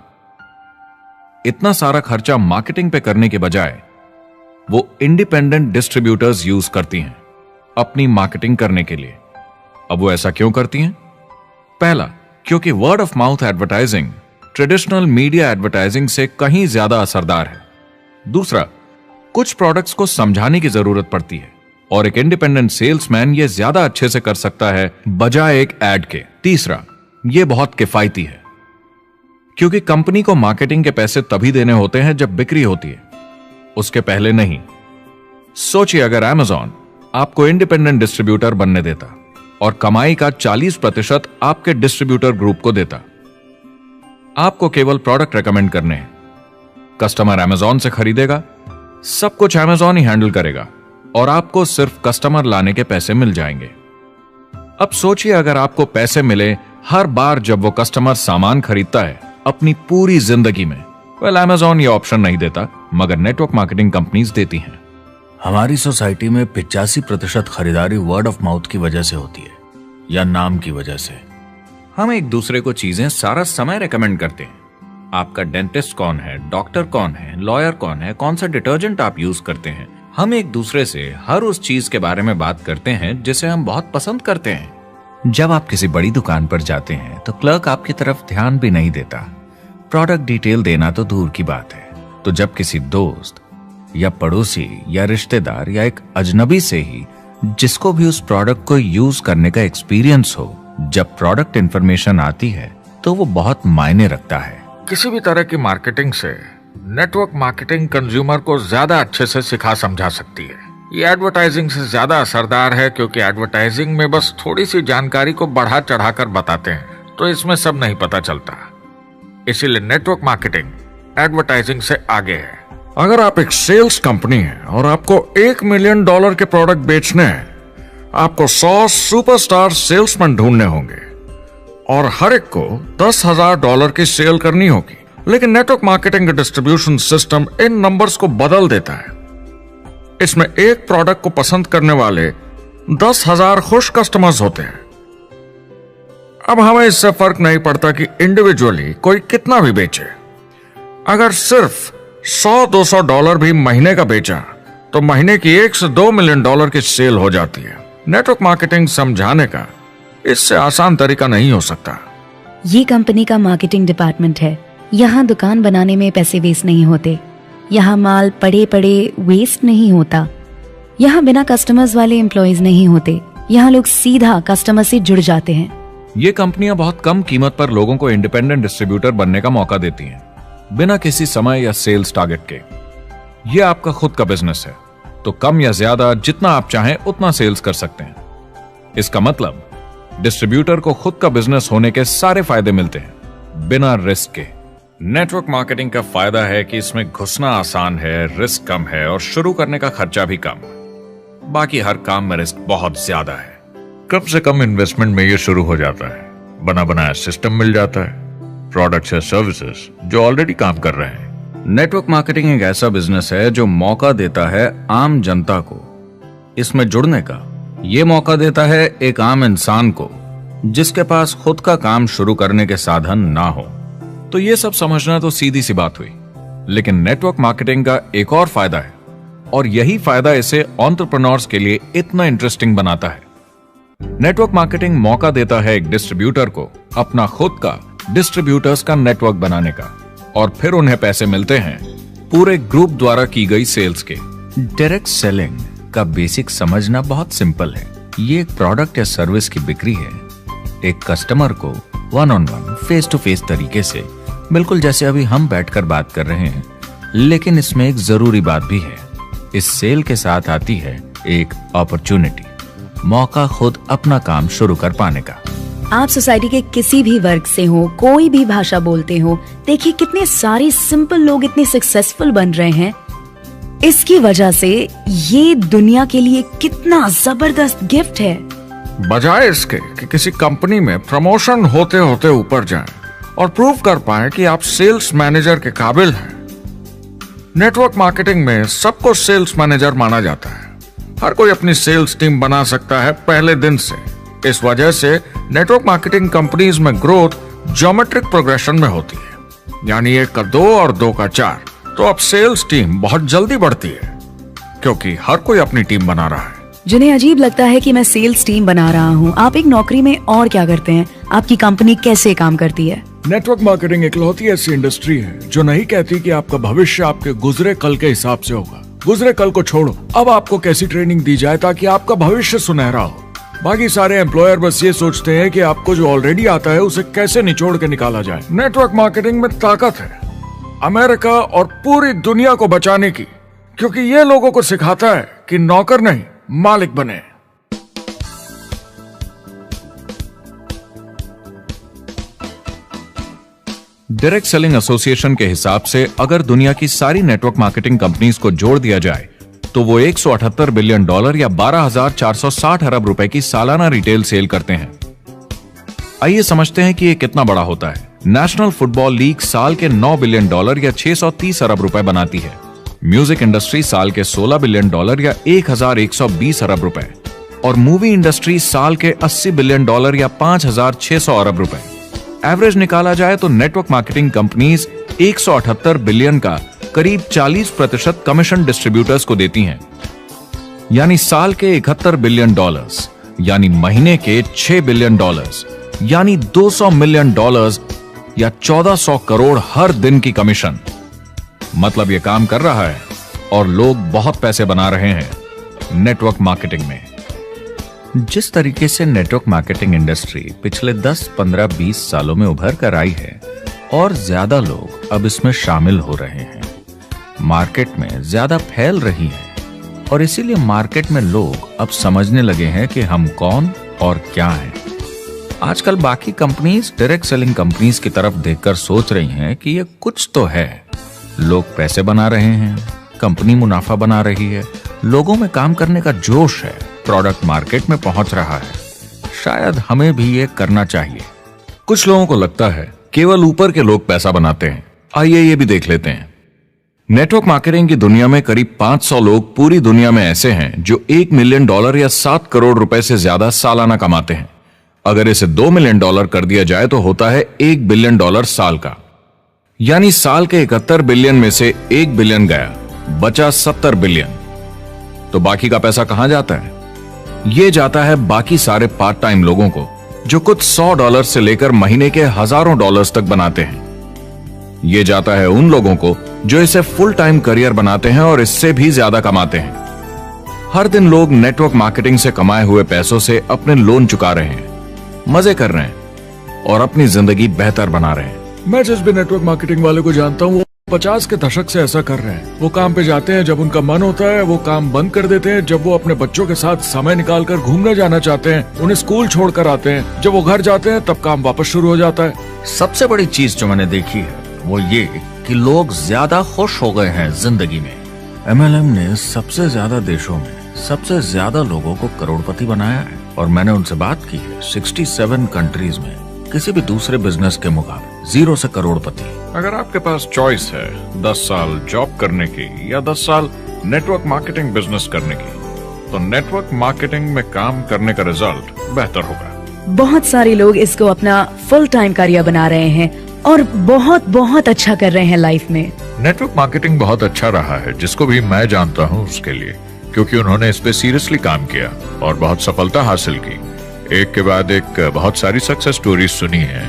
इतना सारा खर्चा मार्केटिंग पे करने के बजाय वो इंडिपेंडेंट डिस्ट्रीब्यूटर्स यूज करती हैं अपनी मार्केटिंग करने के लिए। अब वो ऐसा क्यों करती हैं? पहला, क्योंकि word of mouth advertising traditional media advertising से कहीं ज्यादा असरदार है। दूसरा, कुछ प्रोडक्ट्स को समझाने की जरूरत पड़ती है और एक इंडिपेंडेंट सेल्समैन ये ज्यादा अच्छे से कर सकता है बजाय एक एड के। तीसरा, ये बहुत किफायती है क्योंकि कंपनी को मार्केटिंग के पैसे तभी देने होते हैं जब बिक्री होती है, उसके पहले नहीं। सोचिए अगर Amazon आपको इंडिपेंडेंट डिस्ट्रीब्यूटर बनने देता और कमाई का 40% आपके डिस्ट्रीब्यूटर ग्रुप को देता। आपको केवल प्रोडक्ट रेकमेंड करने हैं, कस्टमर Amazon से खरीदेगा, सब कुछ Amazon ही हैंडल करेगा और आपको सिर्फ कस्टमर लाने के पैसे मिल जाएंगे। अब सोचिए अगर आपको पैसे मिले हर बार जब वो कस्टमर सामान खरीदता है अपनी पूरी जिंदगी में। Amazon ये ऑप्शन नहीं देता, मगर नेटवर्क मार्केटिंग कंपनीज देती हैं। हमारी सोसाइटी में 85% खरीदारी वर्ड ऑफ माउथ की वजह से होती है या नाम की वजह से। हम एक दूसरे को चीजें सारा समय रेकमेंड करते हैं। आपका डेंटिस्ट कौन है, डॉक्टर कौन है, लॉयर कौन है, कौन सा डिटर्जेंट आप यूज करते हैं। हम एक दूसरे से हर उस चीज के बारे में बात करते हैं जिसे हम बहुत पसंद करते हैं। जब आप किसी बड़ी दुकान पर जाते हैं तो क्लर्क आपकी तरफ ध्यान भी नहीं देता, प्रोडक्ट डिटेल देना तो दूर की बात है। तो जब किसी दोस्त या पड़ोसी या रिश्तेदार या एक अजनबी से ही जिसको भी उस प्रोडक्ट को यूज करने का एक्सपीरियंस हो, जब प्रोडक्ट इंफॉर्मेशन आती है तो वो बहुत मायने रखता है। किसी भी तरह की मार्केटिंग से नेटवर्क मार्केटिंग कंज्यूमर को ज्यादा अच्छे से सिखा समझा सकती है। ये एडवर्टाइजिंग से ज्यादा असरदार है क्योंकि एडवर्टाइजिंग में बस थोड़ी सी जानकारी को बढ़ा चढ़ाकर बताते हैं, तो इसमें सब नहीं पता चलता। इसीलिए नेटवर्क मार्केटिंग एडवर्टाइजिंग से आगे है। अगर आप एक सेल्स कंपनी है और आपको $1 मिलियन के प्रोडक्ट बेचने हैं, आपको 100 सुपरस्टार सेल्समैन ढूंढने होंगे और हर एक को $10,000 की सेल करनी होगी। लेकिन नेटवर्क मार्केटिंग का डिस्ट्रीब्यूशन सिस्टम इन नंबर्स को बदल देता है। इसमें एक प्रोडक्ट को पसंद करने वाले 10,000 खुश कस्टमर्स होते हैं। अब हमें इससे फर्क नहीं पड़ता कि इंडिविजुअली कोई कितना भी बेचे। अगर सिर्फ $100-200 भी महीने का बेचा तो महीने की $1 से $2 मिलियन की सेल हो जाती है। नेटवर्क मार्केटिंग समझाने का इससे आसान तरीका नहीं हो सकता। ये कंपनी का मार्केटिंग डिपार्टमेंट है। यहाँ दुकान बनाने में पैसे वेस्ट नहीं होते, यहाँ माल पड़े पड़े वेस्ट नहीं होता, यहाँ बिना कस्टमर्स वाले एम्प्लॉयज नहीं होते, यहाँ लोग सीधा कस्टमर से जुड़ जाते हैं। ये कंपनियां बहुत कम कीमत पर लोगों को इंडिपेंडेंट डिस्ट्रीब्यूटर बनने का मौका देती हैं, बिना किसी समय या सेल्स टारगेट के। ये आपका खुद का बिजनेस है, तो कम या ज्यादा जितना आप चाहें उतना सेल्स कर सकते हैं। इसका मतलब डिस्ट्रीब्यूटर को खुद का बिजनेस होने के सारे फायदे मिलते हैं, बिना रिस्क के। नेटवर्क मार्केटिंग का फायदा है कि इसमें घुसना आसान है, रिस्क कम है और शुरू करने का खर्चा भी कम। बाकी हर काम में रिस्क बहुत ज्यादा है। कम से कम इन्वेस्टमेंट में ये शुरू हो जाता है, बना बनाया सिस्टम मिल जाता है, प्रोडक्ट्स या सर्विसेज जो ऑलरेडी काम कर रहे हैं। नेटवर्क मार्केटिंग एक ऐसा बिजनेस है जो मौका देता है आम जनता को इसमें जुड़ने का। ये मौका देता है एक आम इंसान को जिसके पास खुद का काम शुरू करने के साधन ना हो। तो ये सब समझना तो सीधी सी बात हुई, लेकिन नेटवर्क मार्केटिंग का एक और फायदा है और यही फायदा इसे एंटरप्रेन्योर्स के लिए इतना इंटरेस्टिंग बनाता है। नेटवर्क मार्केटिंग मौका देता है एक डिस्ट्रीब्यूटर को अपना खुद का डिस्ट्रीब्यूटर्स का नेटवर्क बनाने का, और फिर उन्हें पैसे मिलते हैं पूरे ग्रुप द्वारा की गई सेल्स के। डायरेक्ट सेलिंग का बेसिक समझना बहुत सिंपल है। ये एक प्रोडक्ट या सर्विस की बिक्री है एक कस्टमर को वन-ऑन-वन, फेस टू फेस तरीके से, बिल्कुल जैसे अभी हम बैठकर बात कर रहे हैं। लेकिन इसमें एक जरूरी बात भी है, इस सेल के साथ आती है एक अपॉर्चुनिटी। मौका खुद अपना काम शुरू कर पाने का। आप सोसाइटी के किसी भी वर्ग से हो, कोई भी भाषा बोलते हो, देखिए कितने सारे सिंपल लोग इतने सक्सेसफुल बन रहे हैं। इसकी वजह से ये दुनिया के लिए कितना जबरदस्त गिफ्ट है। बजाय इसके कि किसी कंपनी में प्रमोशन होते होते ऊपर जाएं और प्रूव कर पाएं कि आप सेल्स मैनेजर के काबिल हैं, नेटवर्क मार्केटिंग में सबको सेल्स मैनेजर माना जाता है। हर कोई अपनी सेल्स टीम बना सकता है पहले दिन से। इस वजह से नेटवर्क मार्केटिंग कंपनीज में ग्रोथ ज्योमेट्रिक प्रोग्रेशन में होती है, यानी 1 का 2 और 2 का 4। तो अब सेल्स टीम बहुत जल्दी बढ़ती है क्योंकि हर कोई अपनी टीम बना रहा है। जिन्हें अजीब लगता है कि मैं सेल्स टीम बना रहा हूँ, आप एक नौकरी में और क्या करते हैं? आपकी कंपनी कैसे काम करती है? नेटवर्क मार्केटिंग इकलौती ऐसी इंडस्ट्री है जो नहीं कहती कि आपका भविष्य आपके गुजरे कल के हिसाब से होगा। गुजरे कल को छोड़ो, अब आपको कैसी ट्रेनिंग दी जाए ताकि आपका भविष्य सुनहरा हो। बाकी सारे एम्प्लॉयर बस ये सोचते हैं कि आपको जो ऑलरेडी आता है उसे कैसे निचोड़ के निकाला जाए। नेटवर्क मार्केटिंग में ताकत है अमेरिका और पूरी दुनिया को बचाने की, क्योंकि ये लोगों को सिखाता है कि नौकर नहीं मालिक बने। डायरेक्ट सेलिंग एसोसिएशन के हिसाब से अगर दुनिया की सारी नेटवर्क मार्केटिंग कंपनीज को जोड़ दिया जाए तो वो $178 बिलियन या 12,460 अरब रुपए की सालाना रिटेल सेल करते हैं। आइए समझते हैं कि ये कितना बड़ा होता है। नेशनल फुटबॉल लीग साल के $9 बिलियन या 630 अरब रुपए बनाती है। म्यूजिक इंडस्ट्री साल के $16 बिलियन या 1,120 अरब रुपए, और मूवी इंडस्ट्री साल के $80 बिलियन या 5,600 अरब रुपए। एवरेज निकाला जाए तो नेटवर्क मार्केटिंग कंपनीज 178 बिलियन का करीब 40% कमीशन डिस्ट्रीब्यूटर्स को देती हैं, यानी साल के $71 बिलियन, यानी महीने के $6 बिलियन, यानी $200 मिलियन या 1400 करोड़ हर दिन की कमीशन। मतलब ये काम कर रहा है और लोग बहुत पैसे बना रहे हैं नेटवर्क मार्केटिंग में। जिस तरीके से नेटवर्क मार्केटिंग इंडस्ट्री पिछले 10, 15, 20 सालों में उभर कर आई है और ज्यादा लोग अब इसमें शामिल हो रहे हैं, मार्केट में ज्यादा फैल रही है और इसीलिए मार्केट में लोग अब समझने लगे हैं कि हम कौन और क्या हैं। आजकल बाकी कंपनीज डायरेक्ट सेलिंग कंपनीज की तरफ देखकर सोच रही हैं कि ये कुछ तो है। लोग पैसे बना रहे हैं, कंपनी मुनाफा बना रही है, लोगों में काम करने का जोश है, प्रोडक्ट मार्केट में पहुंच रहा है, शायद हमें भी ये करना चाहिए। कुछ लोगों को लगता है केवल ऊपर के लोग पैसा बनाते हैं। आइए ये भी देख लेते हैं। नेटवर्क मार्केटिंग की दुनिया में करीब 500 लोग पूरी दुनिया में ऐसे हैं जो $1 मिलियन या 7 करोड़ रुपए से ज्यादा सालाना कमाते हैं। अगर इसे $2 मिलियन कर दिया जाए तो होता है $1 बिलियन साल का, यानी साल के 71 बिलियन में से 1 बिलियन गया, बचा 70 बिलियन। तो बाकी का पैसा कहां जाता है? ये जाता है बाकी सारे पार्ट टाइम लोगों को जो कुछ $100 से लेकर महीने के हजारों डॉलर्स तक बनाते हैं। ये जाता है उन लोगों को जो इसे फुल टाइम करियर बनाते हैं और इससे भी ज्यादा कमाते हैं। हर दिन लोग नेटवर्क मार्केटिंग से कमाए हुए पैसों से अपने लोन चुका रहे हैं, मजे कर रहे हैं और अपनी जिंदगी बेहतर बना रहे हैं। मैं जिस भी नेटवर्क मार्केटिंग वाले को जानता हूँ वो 50 के दशक से ऐसा कर रहे हैं। वो काम पे जाते हैं जब उनका मन होता है, वो काम बंद कर देते हैं जब वो अपने बच्चों के साथ समय निकालकर घूमने जाना चाहते हैं, उन्हें स्कूल छोड़कर आते हैं, जब वो घर जाते हैं तब काम वापस शुरू हो जाता है। सबसे बड़ी चीज जो मैंने देखी है वो ये कि लोग ज्यादा खुश हो गए हैं जिंदगी में। MLM ने सबसे ज्यादा देशों में सबसे ज्यादा लोगों को करोड़पति बनाया है और मैंने उनसे बात की है 67 कंट्रीज में किसी भी दूसरे बिजनेस के मुकाबले 0 से करोड़पति। अगर आपके पास चॉइस है 10 साल जॉब करने की या 10 साल नेटवर्क मार्केटिंग बिजनेस करने की, तो नेटवर्क मार्केटिंग में काम करने का रिजल्ट बेहतर होगा। बहुत सारे लोग इसको अपना फुल टाइम करियर बना रहे हैं और बहुत बहुत अच्छा कर रहे हैं लाइफ में। नेटवर्क मार्केटिंग बहुत अच्छा रहा है जिसको भी मैं जानता हूँ उसके लिए, क्योंकि उन्होंने इस पे सीरियसली काम किया और बहुत सफलता हासिल की। एक के बाद एक बहुत सारी सक्सेस स्टोरीज सुनी है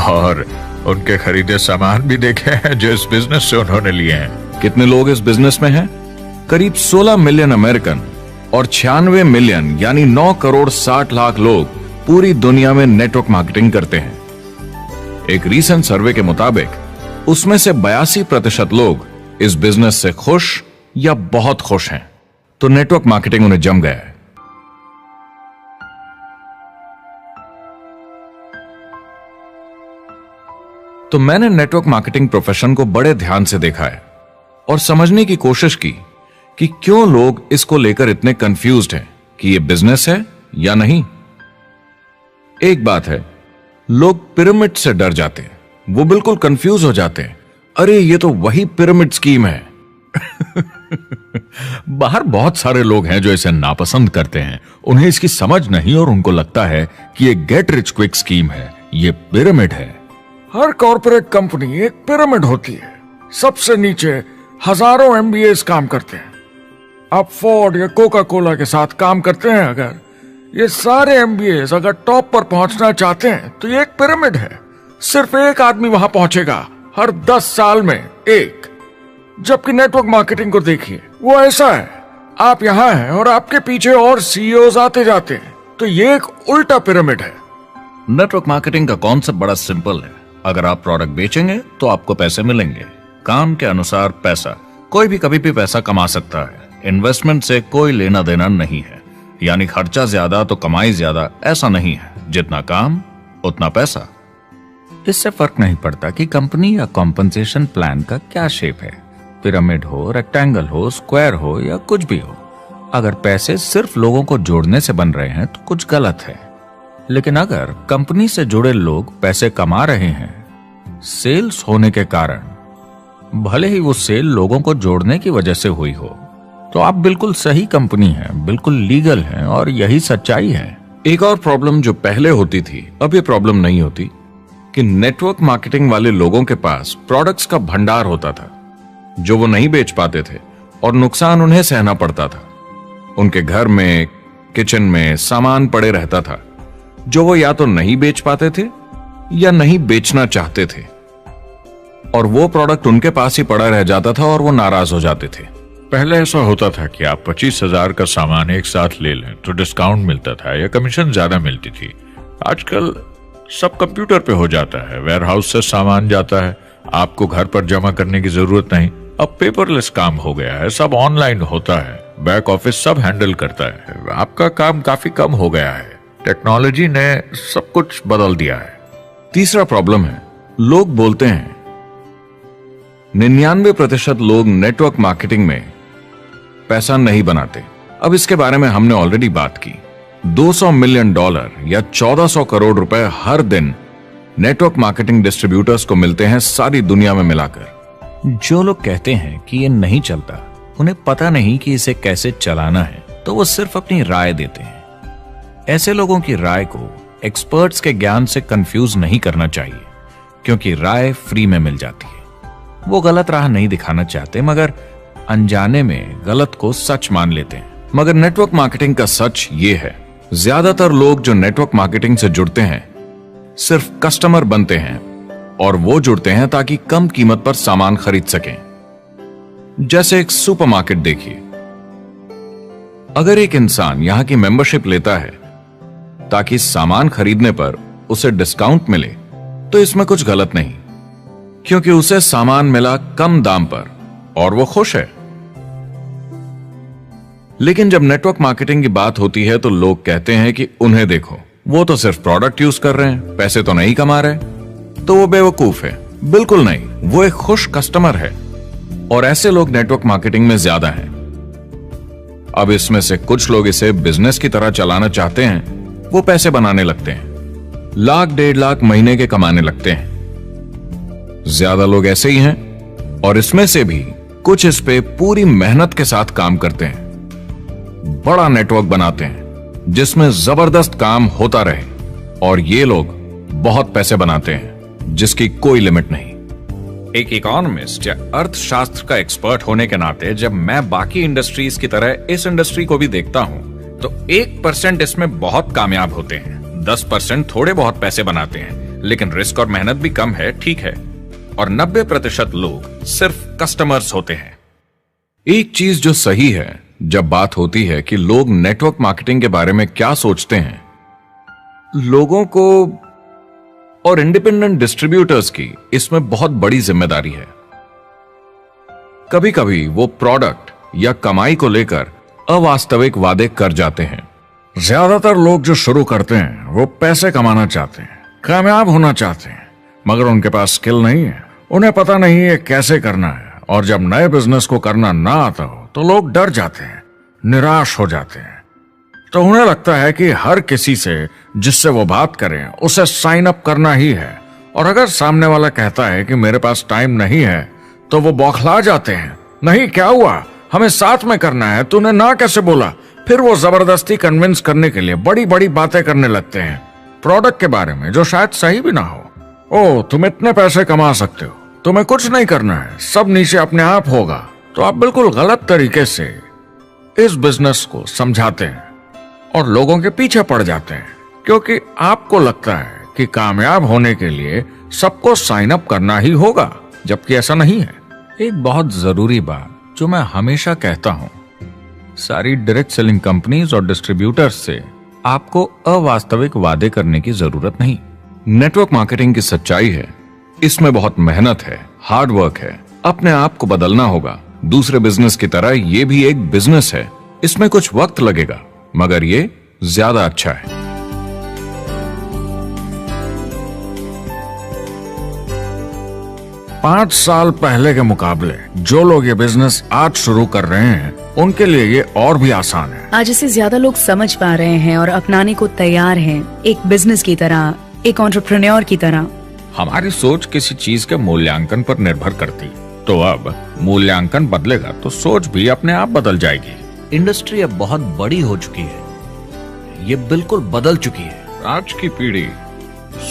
और उनके खरीदे सामान भी देखे हैं जो इस बिजनेस से उन्होंने लिए हैं। कितने लोग इस बिजनेस में हैं? करीब 16 मिलियन अमेरिकन और 96 मिलियन यानी 9 करोड़ 60 लाख लोग पूरी दुनिया में नेटवर्क मार्केटिंग करते हैं। एक रीसेंट सर्वे के मुताबिक उसमें से 82% लोग इस बिजनेस से खुश या बहुत खुश हैं। तो नेटवर्क मार्केटिंग उन्हें जम गया है। तो मैंने नेटवर्क मार्केटिंग प्रोफेशन को बड़े ध्यान से देखा है और समझने की कोशिश की कि क्यों लोग इसको लेकर इतने कंफ्यूज्ड हैं कि ये बिजनेस है या नहीं। एक बात है, लोग पिरामिड से डर जाते हैं, वो बिल्कुल कंफ्यूज हो जाते हैं, अरे ये तो वही पिरामिड स्कीम है। बाहर बहुत सारे लोग हैं जो इसे नापसंद करते हैं, उन्हें इसकी समझ नहीं और उनको लगता है कि ये गेट रिच क्विक स्कीम है, ये पिरामिड है। हर कॉर्पोरेट कंपनी एक पिरामिड होती है, सबसे नीचे हजारों एमबीएस काम करते हैं। आप फोर्ड या कोका कोला के साथ काम करते हैं, अगर ये सारे एमबीएस अगर टॉप पर पहुंचना चाहते हैं तो ये एक पिरामिड है। सिर्फ एक आदमी वहां पहुंचेगा हर 10 साल में एक। जबकि नेटवर्क मार्केटिंग को देखिए, वो ऐसा है, आप यहां हैं और आपके पीछे और सीईओज आते जाते हैं, तो ये एक उल्टा पिरामिड है। नेटवर्क मार्केटिंग का कॉन्सेप्ट बड़ा सिंपल है। अगर आप प्रोडक्ट बेचेंगे तो आपको पैसे मिलेंगे, काम के अनुसार पैसा। कोई भी कभी भी पैसा कमा सकता है, इन्वेस्टमेंट से कोई लेना देना नहीं है। यानी खर्चा ज्यादा तो कमाई ज्यादा, ऐसा नहीं है, जितना काम उतना पैसा। इससे फर्क नहीं पड़ता कि कंपनी या कॉम्पनसेशन प्लान का क्या शेप है, पिरामिड हो, रेक्टेंगल हो, स्क्वायर हो या कुछ भी हो। अगर पैसे सिर्फ लोगों को जोड़ने से बन रहे हैं तो कुछ गलत है। लेकिन अगर कंपनी से जुड़े लोग पैसे कमा रहे हैं सेल्स होने के कारण, भले ही वो सेल लोगों को जोड़ने की वजह से हुई हो, तो आप बिल्कुल सही कंपनी हैं, बिल्कुल लीगल हैं और यही सच्चाई है। एक और प्रॉब्लम जो पहले होती थी, अब ये प्रॉब्लम नहीं होती, कि नेटवर्क मार्केटिंग वाले लोगों के पास प्रोडक्ट्स का भंडार होता था जो वो नहीं बेच पाते थे और नुकसान उन्हें सहना पड़ता था। उनके घर में, किचन में सामान पड़े रहता था जो वो या तो नहीं बेच पाते थे या नहीं बेचना चाहते थे, और वो प्रोडक्ट उनके पास ही पड़ा रह जाता था और वो नाराज हो जाते थे। पहले ऐसा होता था कि आप 25,000 का सामान एक साथ ले लें तो डिस्काउंट मिलता था या कमीशन ज्यादा मिलती थी। आजकल सब कंप्यूटर पे हो जाता है, वेयर हाउस से सामान जाता है, आपको घर पर जमा करने की जरूरत नहीं। अब पेपरलेस काम हो गया है, सब ऑनलाइन होता है, बैक ऑफिस सब हैंडल करता है, आपका काम काफी कम हो गया है। टेक्नोलॉजी ने सब कुछ बदल दिया है। तीसरा प्रॉब्लम है, लोग बोलते हैं 99% लोग नेटवर्क मार्केटिंग में पैसा नहीं बनाते। अब इसके बारे में हमने ऑलरेडी बात की। $200 मिलियन या 1400 करोड़ रुपए हर दिन नेटवर्क मार्केटिंग डिस्ट्रीब्यूटर्स को मिलते हैं सारी दुनिया में मिलाकर। जो लोग कहते हैं कि ये नहीं चलता, उन्हें पता नहीं कि इसे कैसे चलाना है, तो वो सिर्फ अपनी राय देते हैं। ऐसे लोगों की राय को एक्सपर्ट्स के ज्ञान से कंफ्यूज नहीं करना चाहिए, क्योंकि राय फ्री में मिल जाती है। वो गलत राह नहीं दिखाना चाहते, मगर अनजाने में गलत को सच मान लेते हैं। मगर नेटवर्क मार्केटिंग का सच ये है, ज्यादातर लोग जो नेटवर्क मार्केटिंग से जुड़ते हैं सिर्फ कस्टमर बनते हैं, और वो जुड़ते हैं ताकि कम कीमत पर सामान खरीद सकें। जैसे एक सुपरमार्केट देखिए, अगर एक इंसान यहां की मेंबरशिप लेता है ताकि सामान खरीदने पर उसे डिस्काउंट मिले, तो इसमें कुछ गलत नहीं, क्योंकि उसे सामान मिला कम दाम पर और वो खुश है। लेकिन जब नेटवर्क मार्केटिंग की बात होती है तो लोग कहते हैं कि उन्हें देखो, वो तो सिर्फ प्रोडक्ट यूज कर रहे हैं, पैसे तो नहीं कमा रहे, तो वो बेवकूफ है। बिल्कुल नहीं, वो एक खुश कस्टमर है, और ऐसे लोग नेटवर्क मार्केटिंग में ज्यादा हैं। अब इसमें से कुछ लोग इसे बिजनेस की तरह चलाना चाहते हैं, वो पैसे बनाने लगते हैं, लाख 1.5 लाख महीने के कमाने लगते हैं। ज्यादा लोग ऐसे ही हैं, और इसमें से भी कुछ इस पे पूरी मेहनत के साथ काम करते हैं, बड़ा नेटवर्क बनाते हैं जिसमें जबरदस्त काम होता रहे, और ये लोग बहुत पैसे बनाते हैं जिसकी कोई लिमिट नहीं। एक इकोनॉमिस्ट या अर्थशास्त्र का एक्सपर्ट होने के नाते जब मैं बाकी इंडस्ट्रीज की तरह इस इंडस्ट्री को भी देखता हूं, तो 1% इसमें बहुत कामयाब होते हैं, 10% थोड़े बहुत पैसे बनाते हैं, लेकिन रिस्क और मेहनत भी कम है, ठीक है, और 90% लोग सिर्फ कस्टमर्स होते हैं। एक चीज जो सही है जब बात होती है कि लोग नेटवर्क मार्केटिंग के बारे में क्या सोचते हैं, लोगों को और इंडिपेंडेंट डिस्ट्रीब्यूटर्स की इसमें बहुत बड़ी जिम्मेदारी है। कभी कभी वो प्रोडक्ट या कमाई को लेकर अवास्तविक वादे कर जाते हैं। ज्यादातर लोग जो शुरू करते हैं वो पैसे कमाना चाहते हैं, कामयाब होना चाहते हैं, मगर उनके पास स्किल नहीं है, उन्हें पता नहीं है कैसे करना है। और जब नए बिजनेस को करना ना आता हो तो लोग डर जाते हैं, निराश हो जाते हैं। तो उन्हें लगता है कि हर किसी से जिससे वो बात करें उसे साइन अप करना ही है। और अगर सामने वाला कहता है कि मेरे पास टाइम नहीं है तो वो बौखला जाते हैं। नहीं, क्या हुआ, हमें साथ में करना है, तूने ना कैसे बोला। फिर वो जबरदस्ती कन्विंस करने के लिए बड़ी बड़ी बातें करने लगते हैं प्रोडक्ट के बारे में, जो शायद सही भी ना हो। ओ, तुम इतने पैसे कमा सकते हो, तुम्हें कुछ नहीं करना है, सब नीचे अपने आप होगा। तो आप बिल्कुल गलत तरीके से इस बिजनेस को समझाते हैं और लोगों के पीछे पड़ जाते हैं, क्योंकि आपको लगता है कि कामयाब होने के लिए सबको साइन अप करना ही होगा, जबकि ऐसा नहीं है। एक बहुत जरूरी बात जो मैं हमेशा कहता हूं, सारी डायरेक्ट सेलिंग कंपनीज और डिस्ट्रीब्यूटर्स से आपको अवास्तविक वादे करने की जरूरत नहीं। नेटवर्क मार्केटिंग की सच्चाई है, इसमें बहुत मेहनत है, हार्ड वर्क है, अपने आप को बदलना होगा। दूसरे बिजनेस की तरह ये भी एक बिजनेस है, इसमें कुछ वक्त लगेगा मगर ये ज्यादा अच्छा है। 5 साल पहले के मुकाबले जो लोग ये बिजनेस आज शुरू कर रहे हैं उनके लिए ये और भी आसान है। आज इसे ज्यादा लोग समझ पा रहे हैं और अपनाने को तैयार हैं, एक बिजनेस की तरह, एक एंटरप्रेन्योर की तरह। हमारी सोच किसी चीज के मूल्यांकन पर निर्भर करती, तो अब मूल्यांकन बदलेगा तो सोच भी अपने आप बदल जाएगी। इंडस्ट्री अब बहुत बड़ी हो चुकी है, ये बिल्कुल बदल चुकी है। आज की पीढ़ी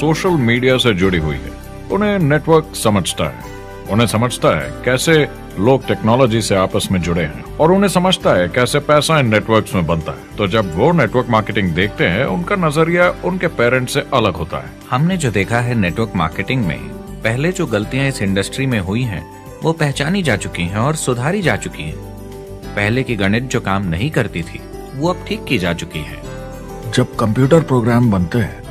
सोशल मीडिया से जुड़ी हुई है, उन्हें नेटवर्क समझता है, उन्हें समझता है कैसे लोग टेक्नोलॉजी से आपस में जुड़े हैं और उन्हें समझता है कैसे पैसा इन नेटवर्क्स में बनता है। तो जब वो नेटवर्क मार्केटिंग देखते हैं उनका नजरिया उनके पेरेंट्स से अलग होता है। हमने जो देखा है नेटवर्क मार्केटिंग में, पहले जो गलतियां इस इंडस्ट्री में हुई हैं वो पहचानी जा चुकी हैं और सुधारी जा चुकी हैं। पहले की गणित जो काम नहीं करती थी वो अब ठीक की जा चुकी है। जब कंप्यूटर प्रोग्राम बनते हैं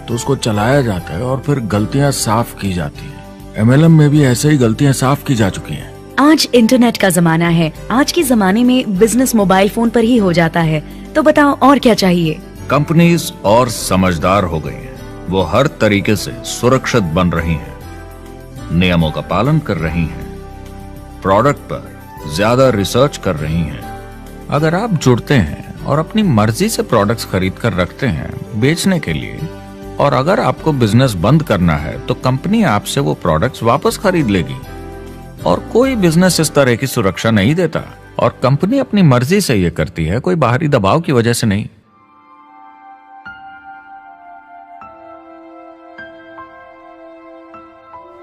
तो उसको चलाया जाता है और फिर गलतियां साफ की जाती हैं। MLM में भी ऐसे ही गलतियां साफ की जा चुकी हैं। आज इंटरनेट का जमाना है, आज के जमाने में बिजनेस मोबाइल फोन पर ही हो जाता है। तो बताओ और क्या चाहिए। कंपनीज और समझदार हो गई हैं, वो हर तरीके से सुरक्षित बन रही हैं, नियमों का पालन कर रही हैं, प्रोडक्ट पर ज्यादा रिसर्च कर रही हैं। अगर आप जुड़ते हैं और अपनी मर्जी से प्रोडक्ट्स खरीद कर रखते हैं बेचने के लिए, और अगर आपको बिजनेस बंद करना है तो कंपनी आपसे वो प्रोडक्ट्स वापस खरीद लेगी। और कोई बिजनेस इस तरह की सुरक्षा नहीं देता, और कंपनी अपनी मर्जी से ये करती है, कोई बाहरी दबाव की वजह से नहीं।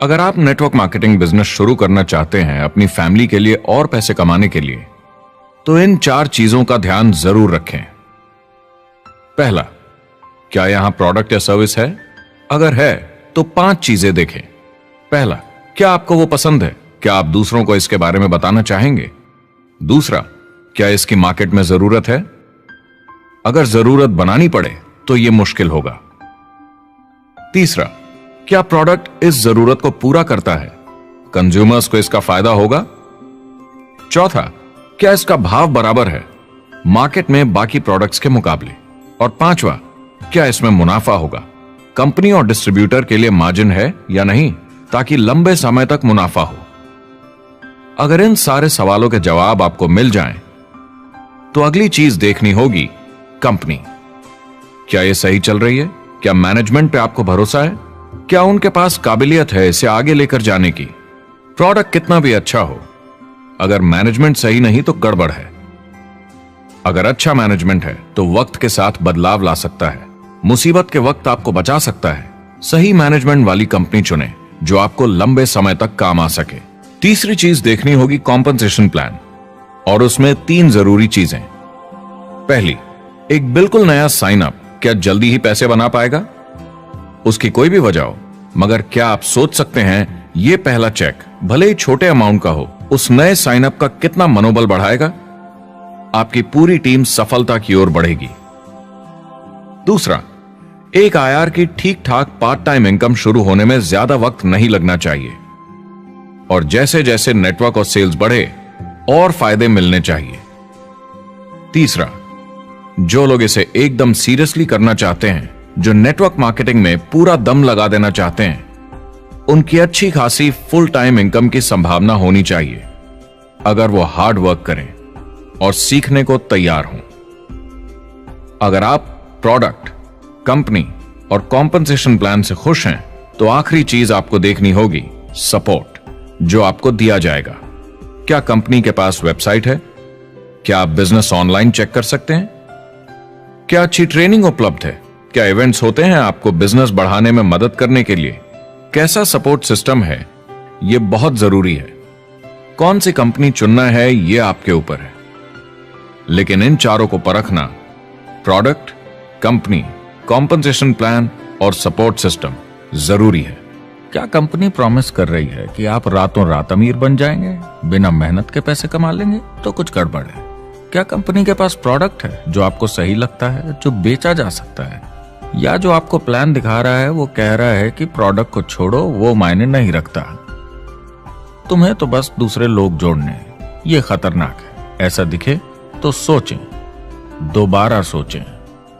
अगर आप नेटवर्क मार्केटिंग बिजनेस शुरू करना चाहते हैं अपनी फैमिली के लिए और पैसे कमाने के लिए, तो इन 4 चीजों का ध्यान जरूर रखें। पहला, क्या यहां प्रोडक्ट या सर्विस है? अगर है तो 5 चीजें देखें। पहला, क्या आपको वो पसंद है? क्या आप दूसरों को इसके बारे में बताना चाहेंगे? दूसरा, क्या इसकी मार्केट में जरूरत है? अगर जरूरत बनानी पड़े तो यह मुश्किल होगा। तीसरा, क्या प्रोडक्ट इस जरूरत को पूरा करता है? कंज्यूमर्स को इसका फायदा होगा? चौथा, क्या इसका भाव बराबर है मार्केट में बाकी प्रोडक्ट्स के मुकाबले? और पांचवा, क्या इसमें मुनाफा होगा? कंपनी और डिस्ट्रीब्यूटर के लिए मार्जिन है या नहीं, ताकि लंबे समय तक मुनाफा हो। अगर इन सारे सवालों के जवाब आपको मिल जाएं, तो अगली चीज देखनी होगी कंपनी। क्या यह सही चल रही है? क्या मैनेजमेंट पे आपको भरोसा है? क्या उनके पास काबिलियत है इसे आगे लेकर जाने की? प्रोडक्ट कितना भी अच्छा हो, अगर मैनेजमेंट सही नहीं तो गड़बड़ है। अगर अच्छा मैनेजमेंट है तो वक्त के साथ बदलाव ला सकता है, मुसीबत के वक्त आपको बचा सकता है। सही मैनेजमेंट वाली कंपनी चुनें जो आपको लंबे समय तक काम आ सके। तीसरी चीज देखनी होगी कॉम्पनसेशन प्लान, और उसमें 3 जरूरी चीजें। पहली, एक बिल्कुल नया साइन अप क्या जल्दी ही पैसे बना पाएगा? उसकी कोई भी वजह हो, मगर क्या आप सोच सकते हैं यह पहला चेक, भले ही छोटे अमाउंट का हो, उस नए साइन अप का कितना मनोबल बढ़ाएगा? आपकी पूरी टीम सफलता की ओर बढ़ेगी। दूसरा, एक IR की ठीक ठाक पार्ट टाइम इनकम शुरू होने में ज्यादा वक्त नहीं लगना चाहिए, और जैसे जैसे नेटवर्क और सेल्स बढ़े और फायदे मिलने चाहिए। तीसरा, जो लोग इसे एकदम सीरियसली करना चाहते हैं, जो नेटवर्क मार्केटिंग में पूरा दम लगा देना चाहते हैं, उनकी अच्छी खासी फुल टाइम इनकम की संभावना होनी चाहिए अगर वो हार्ड वर्क करें और सीखने को तैयार हों। अगर आप प्रोडक्ट, कंपनी और कॉम्पनसेशन प्लान से खुश हैं तो आखिरी चीज आपको देखनी होगी सपोर्ट जो आपको दिया जाएगा। क्या कंपनी के पास वेबसाइट है? क्या आप बिजनेस ऑनलाइन चेक कर सकते हैं? क्या अच्छी ट्रेनिंग उपलब्ध है? क्या इवेंट्स होते हैं आपको बिजनेस बढ़ाने में मदद करने के लिए? कैसा सपोर्ट सिस्टम है? यह बहुत जरूरी है। कौन सी कंपनी चुनना है यह आपके ऊपर है, लेकिन इन चारों को परखना, प्रोडक्ट, कंपनी, कॉम्पनसेशन प्लान और सपोर्ट सिस्टम, जरूरी है। क्या कंपनी प्रॉमिस कर रही है कि आप रातों रात अमीर बन जाएंगे, बिना मेहनत के पैसे कमा लेंगे? तो कुछ गड़बड़ है। क्या कंपनी के पास प्रोडक्ट है जो आपको सही लगता है, जो बेचा जा सकता है? या जो आपको प्लान दिखा रहा है वो कह रहा है कि प्रोडक्ट को छोड़ो, वो मायने नहीं रखता, तुम्हें तो बस दूसरे लोग जोड़ने हैं। ये खतरनाक है। ऐसा दिखे तो सोचें, दोबारा सोचें।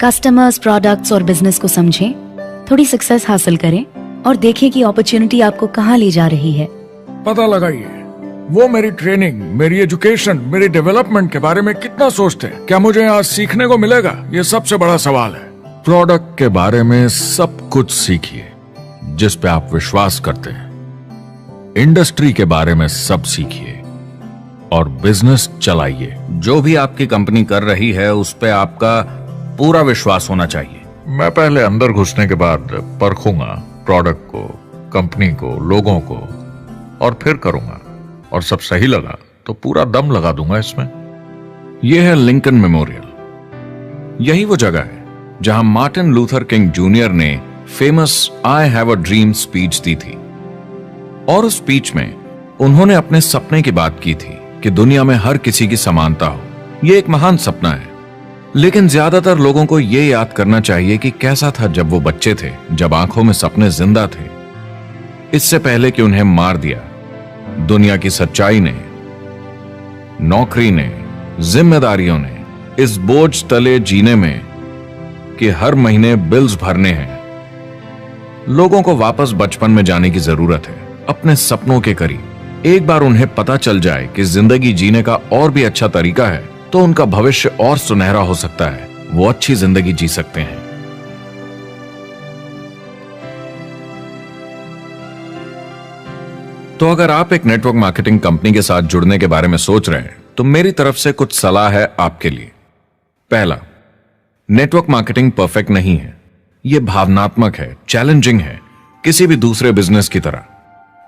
कस्टमर्स, प्रोडक्ट्स और बिजनेस को समझें, थोड़ी सक्सेस हासिल करें और देखें कि अपॉर्चुनिटी आपको कहां ले जा रही है। पता लगाइए वो मेरी ट्रेनिंग, मेरी एजुकेशन, मेरी डेवलपमेंट के बारे में कितना सोचते हैं। क्या मुझे यहाँ सीखने को मिलेगा? ये सबसे बड़ा सवाल है। प्रोडक्ट के बारे में सब कुछ सीखिए जिस पे आप विश्वास करते हैं। इंडस्ट्री के बारे में सब सीखिए और बिजनेस चलाइए। जो भी आपकी कंपनी कर रही है उस पे आपका पूरा विश्वास होना चाहिए। मैं पहले अंदर घुसने के बाद परखूंगा प्रोडक्ट को, कंपनी को, लोगों को, और फिर करूंगा। और सब सही लगा तो पूरा दम लगा दूंगा इसमें। यह है लिंकन मेमोरियल। यही वो जगह है जहां मार्टिन लूथर किंग जूनियर ने famous I have a dream speech दी थी। और उस स्पीच में उन्होंने अपने सपने की बात की थी कि दुनिया में हर किसी की समानता हो। यह एक महान सपना है, लेकिन ज्यादातर लोगों को यह याद करना चाहिए कि कैसा था जब वो बच्चे थे, जब आंखों में सपने जिंदा थे, इससे पहले कि उन्हें मार दिया दुनिया की सच्चाई ने, नौकरी ने, जिम्मेदारियों ने, इस बोझ तले जीने में कि हर महीने बिल्स भरने हैं। लोगों को वापस बचपन में जाने की जरूरत है, अपने सपनों के करीब। एक बार उन्हें पता चल जाए कि जिंदगी जीने का और भी अच्छा तरीका है तो उनका भविष्य और सुनहरा हो सकता है। वो अच्छी जिंदगी जी सकते हैं। तो अगर आप एक नेटवर्क मार्केटिंग कंपनी के साथ जुड़ने के बारे में सोच रहे हैं तो मेरी तरफ से कुछ सलाह है आपके लिए। पहला, नेटवर्क मार्केटिंग परफेक्ट नहीं है। यह भावनात्मक है, चैलेंजिंग है, किसी भी दूसरे बिजनेस की तरह।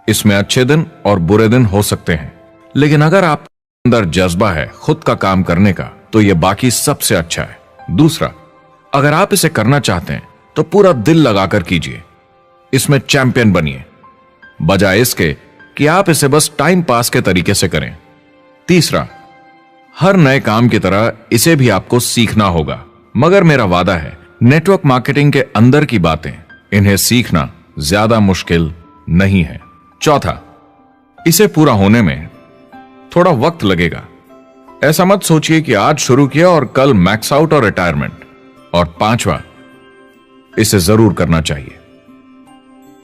इसमें अच्छे दिन और बुरे दिन हो सकते हैं, लेकिन अगर आप अंदर जज्बा है खुद का काम करने का तो यह बाकी सबसे अच्छा है। दूसरा, अगर आप इसे करना चाहते हैं तो पूरा दिल लगाकर कीजिए, इसमें चैंपियन बनिए, बजाय इसके कि आप इसे बस टाइम पास के तरीके से करें। तीसरा, हर नए काम की तरह इसे भी आपको सीखना होगा, मगर मेरा वादा है नेटवर्क मार्केटिंग के अंदर की बातें, इन्हें सीखना ज्यादा मुश्किल नहीं है। चौथा, इसे पूरा होने में थोड़ा वक्त लगेगा। ऐसा मत सोचिए कि आज शुरू किया और कल मैक्स आउट और रिटायरमेंट। और पांचवा, इसे जरूर करना चाहिए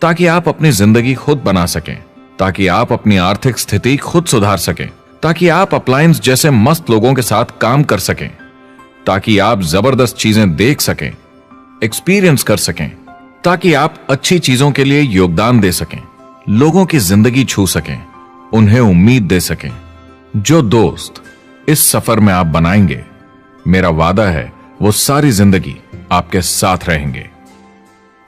ताकि आप अपनी जिंदगी खुद बना सकें, ताकि आप अपनी आर्थिक स्थिति खुद सुधार सकें, ताकि आप अप्लायंस जैसे मस्त लोगों के साथ काम कर सकें, ताकि आप जबरदस्त चीजें देख सकें, एक्सपीरियंस कर सकें, ताकि आप अच्छी चीजों के लिए योगदान दे सकें, लोगों की जिंदगी छू सकें, उन्हें उम्मीद दे सकें। जो दोस्त इस सफर में आप बनाएंगे, मेरा वादा है वो सारी जिंदगी आपके साथ रहेंगे।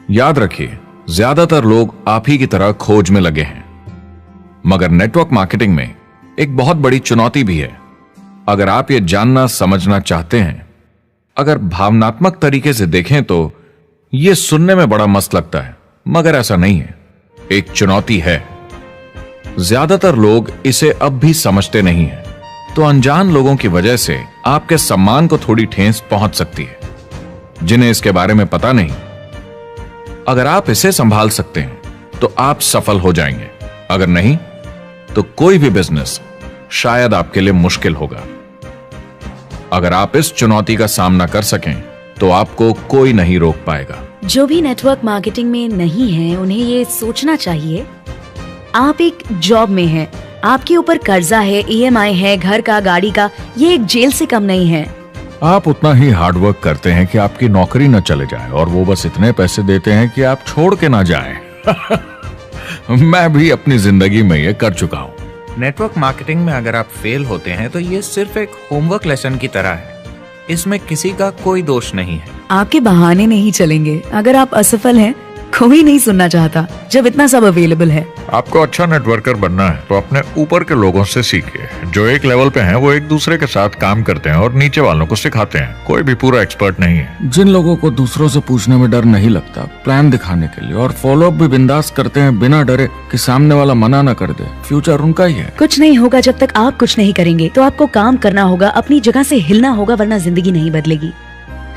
याद रखिए, ज्यादातर लोग आप ही की तरह खोज में लगे हैं, मगर नेटवर्क मार्केटिंग में एक बहुत बड़ी चुनौती भी है। अगर आप ये जानना समझना चाहते हैं, अगर भावनात्मक तरीके से देखें तो यह सुनने में बड़ा मस्त लगता है, मगर ऐसा नहीं है। एक चुनौती है। ज्यादातर लोग इसे अब भी समझते नहीं हैं, तो अनजान लोगों की वजह से आपके सम्मान को थोड़ी ठेस पहुंच सकती है, जिन्हें इसके बारे में पता नहीं। अगर आप इसे संभाल सकते हैं तो आप सफल हो जाएंगे, अगर नहीं तो कोई भी बिजनेस शायद आपके लिए मुश्किल होगा। अगर आप इस चुनौती का सामना कर सकें तो आपको कोई नहीं रोक पाएगा। जो भी नेटवर्क मार्केटिंग में नहीं है उन्हें ये सोचना चाहिए आप एक जॉब में हैं, आपके ऊपर कर्जा है, EMI है, घर का, गाड़ी का, ये एक जेल से कम नहीं है। आप उतना ही हार्ड वर्क करते हैं कि आपकी नौकरी न चले जाए और वो बस इतने पैसे देते हैं कि आप छोड़ के ना जाएं। मैं भी अपनी जिंदगी में ये कर चुका हूँ। नेटवर्क मार्केटिंग में अगर आप फेल होते हैं तो ये सिर्फ एक होमवर्क लेसन की तरह है। इसमें किसी का कोई दोष नहीं है। आपके बहाने नहीं चलेंगे। अगर आप असफल हैं, कोई नहीं सुनना चाहता जब इतना सब अवेलेबल है। आपको अच्छा नेटवर्कर बनना है तो अपने ऊपर के लोगों से सीखिए। जो एक लेवल पे हैं वो एक दूसरे के साथ काम करते हैं और नीचे वालों को सिखाते हैं। कोई भी पूरा एक्सपर्ट नहीं है। जिन लोगों को दूसरों से पूछने में डर नहीं लगता, प्लान दिखाने के लिए और फॉलो अप भी बिंदास करते हैं बिना डरे कि सामने वाला मना न कर दे, फ्यूचर उनका ही है। कुछ नहीं होगा जब तक आप कुछ नहीं करेंगे। तो आपको काम करना होगा, अपनी जगह से हिलना होगा, वरना जिंदगी नहीं बदलेगी।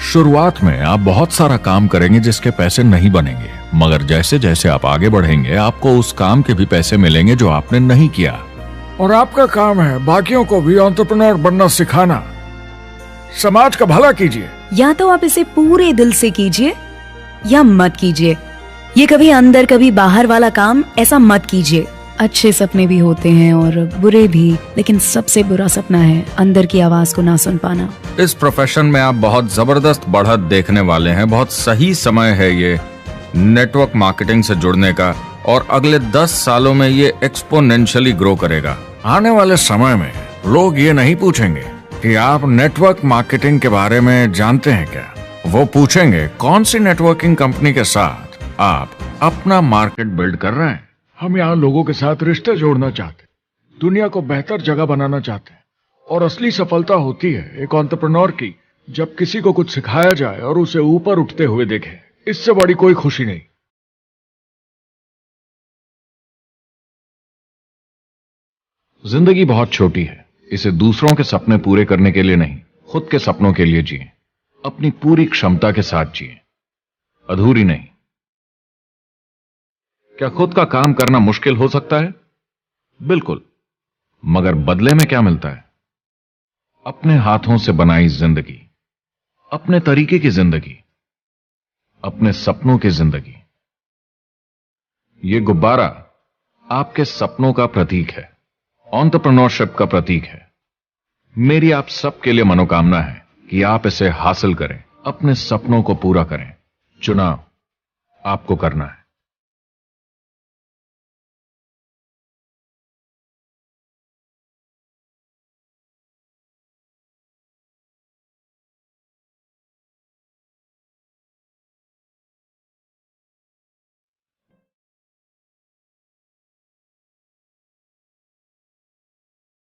शुरुआत में आप बहुत सारा काम करेंगे जिसके पैसे नहीं बनेंगे, मगर जैसे जैसे आप आगे बढ़ेंगे आपको उस काम के भी पैसे मिलेंगे जो आपने नहीं किया। और आपका काम है बाकियों को भी एंटरप्रेन्योर बनना सिखाना। समाज का भला कीजिए। या तो आप इसे पूरे दिल से कीजिए या मत कीजिए। ये कभी अंदर कभी बाहर वाला काम ऐसा मत कीजिए। अच्छे सपने भी होते हैं और बुरे भी, लेकिन सबसे बुरा सपना है अंदर की आवाज को ना सुन पाना। इस प्रोफेशन में आप बहुत जबरदस्त बढ़त देखने वाले हैं। बहुत सही समय है ये नेटवर्क मार्केटिंग से जुड़ने का और अगले 10 सालों में ये एक्सपोनेंशियली ग्रो करेगा। आने वाले समय में लोग ये नहीं पूछेंगे कि आप नेटवर्क मार्केटिंग के बारे में जानते हैं क्या, वो पूछेंगे कौन सी नेटवर्किंग कंपनी के साथ आप अपना मार्केट बिल्ड कर रहे हैं। हम यहाँ लोगों के साथ रिश्ते जोड़ना चाहते हैं, दुनिया को बेहतर जगह बनाना चाहते हैं। और असली सफलता होती है एक एंटरप्रेन्योर की जब किसी को कुछ सिखाया जाए और उसे ऊपर उठते हुए देखे। इससे बड़ी कोई खुशी नहीं। जिंदगी बहुत छोटी है, इसे दूसरों के सपने पूरे करने के लिए नहीं, खुद के सपनों के लिए जिए। अपनी पूरी क्षमता के साथ जिए, अधूरी नहीं। क्या खुद का काम करना मुश्किल हो सकता है? बिल्कुल, मगर बदले में क्या मिलता है? अपने हाथों से बनाई जिंदगी, अपने तरीके की जिंदगी, अपने सपनों की जिंदगी। यह गुब्बारा आपके सपनों का प्रतीक है, एंटरप्रेन्योरशिप का प्रतीक है। मेरी आप सबके लिए मनोकामना है कि आप इसे हासिल करें, अपने सपनों को पूरा करें। चुनाव आपको करना है।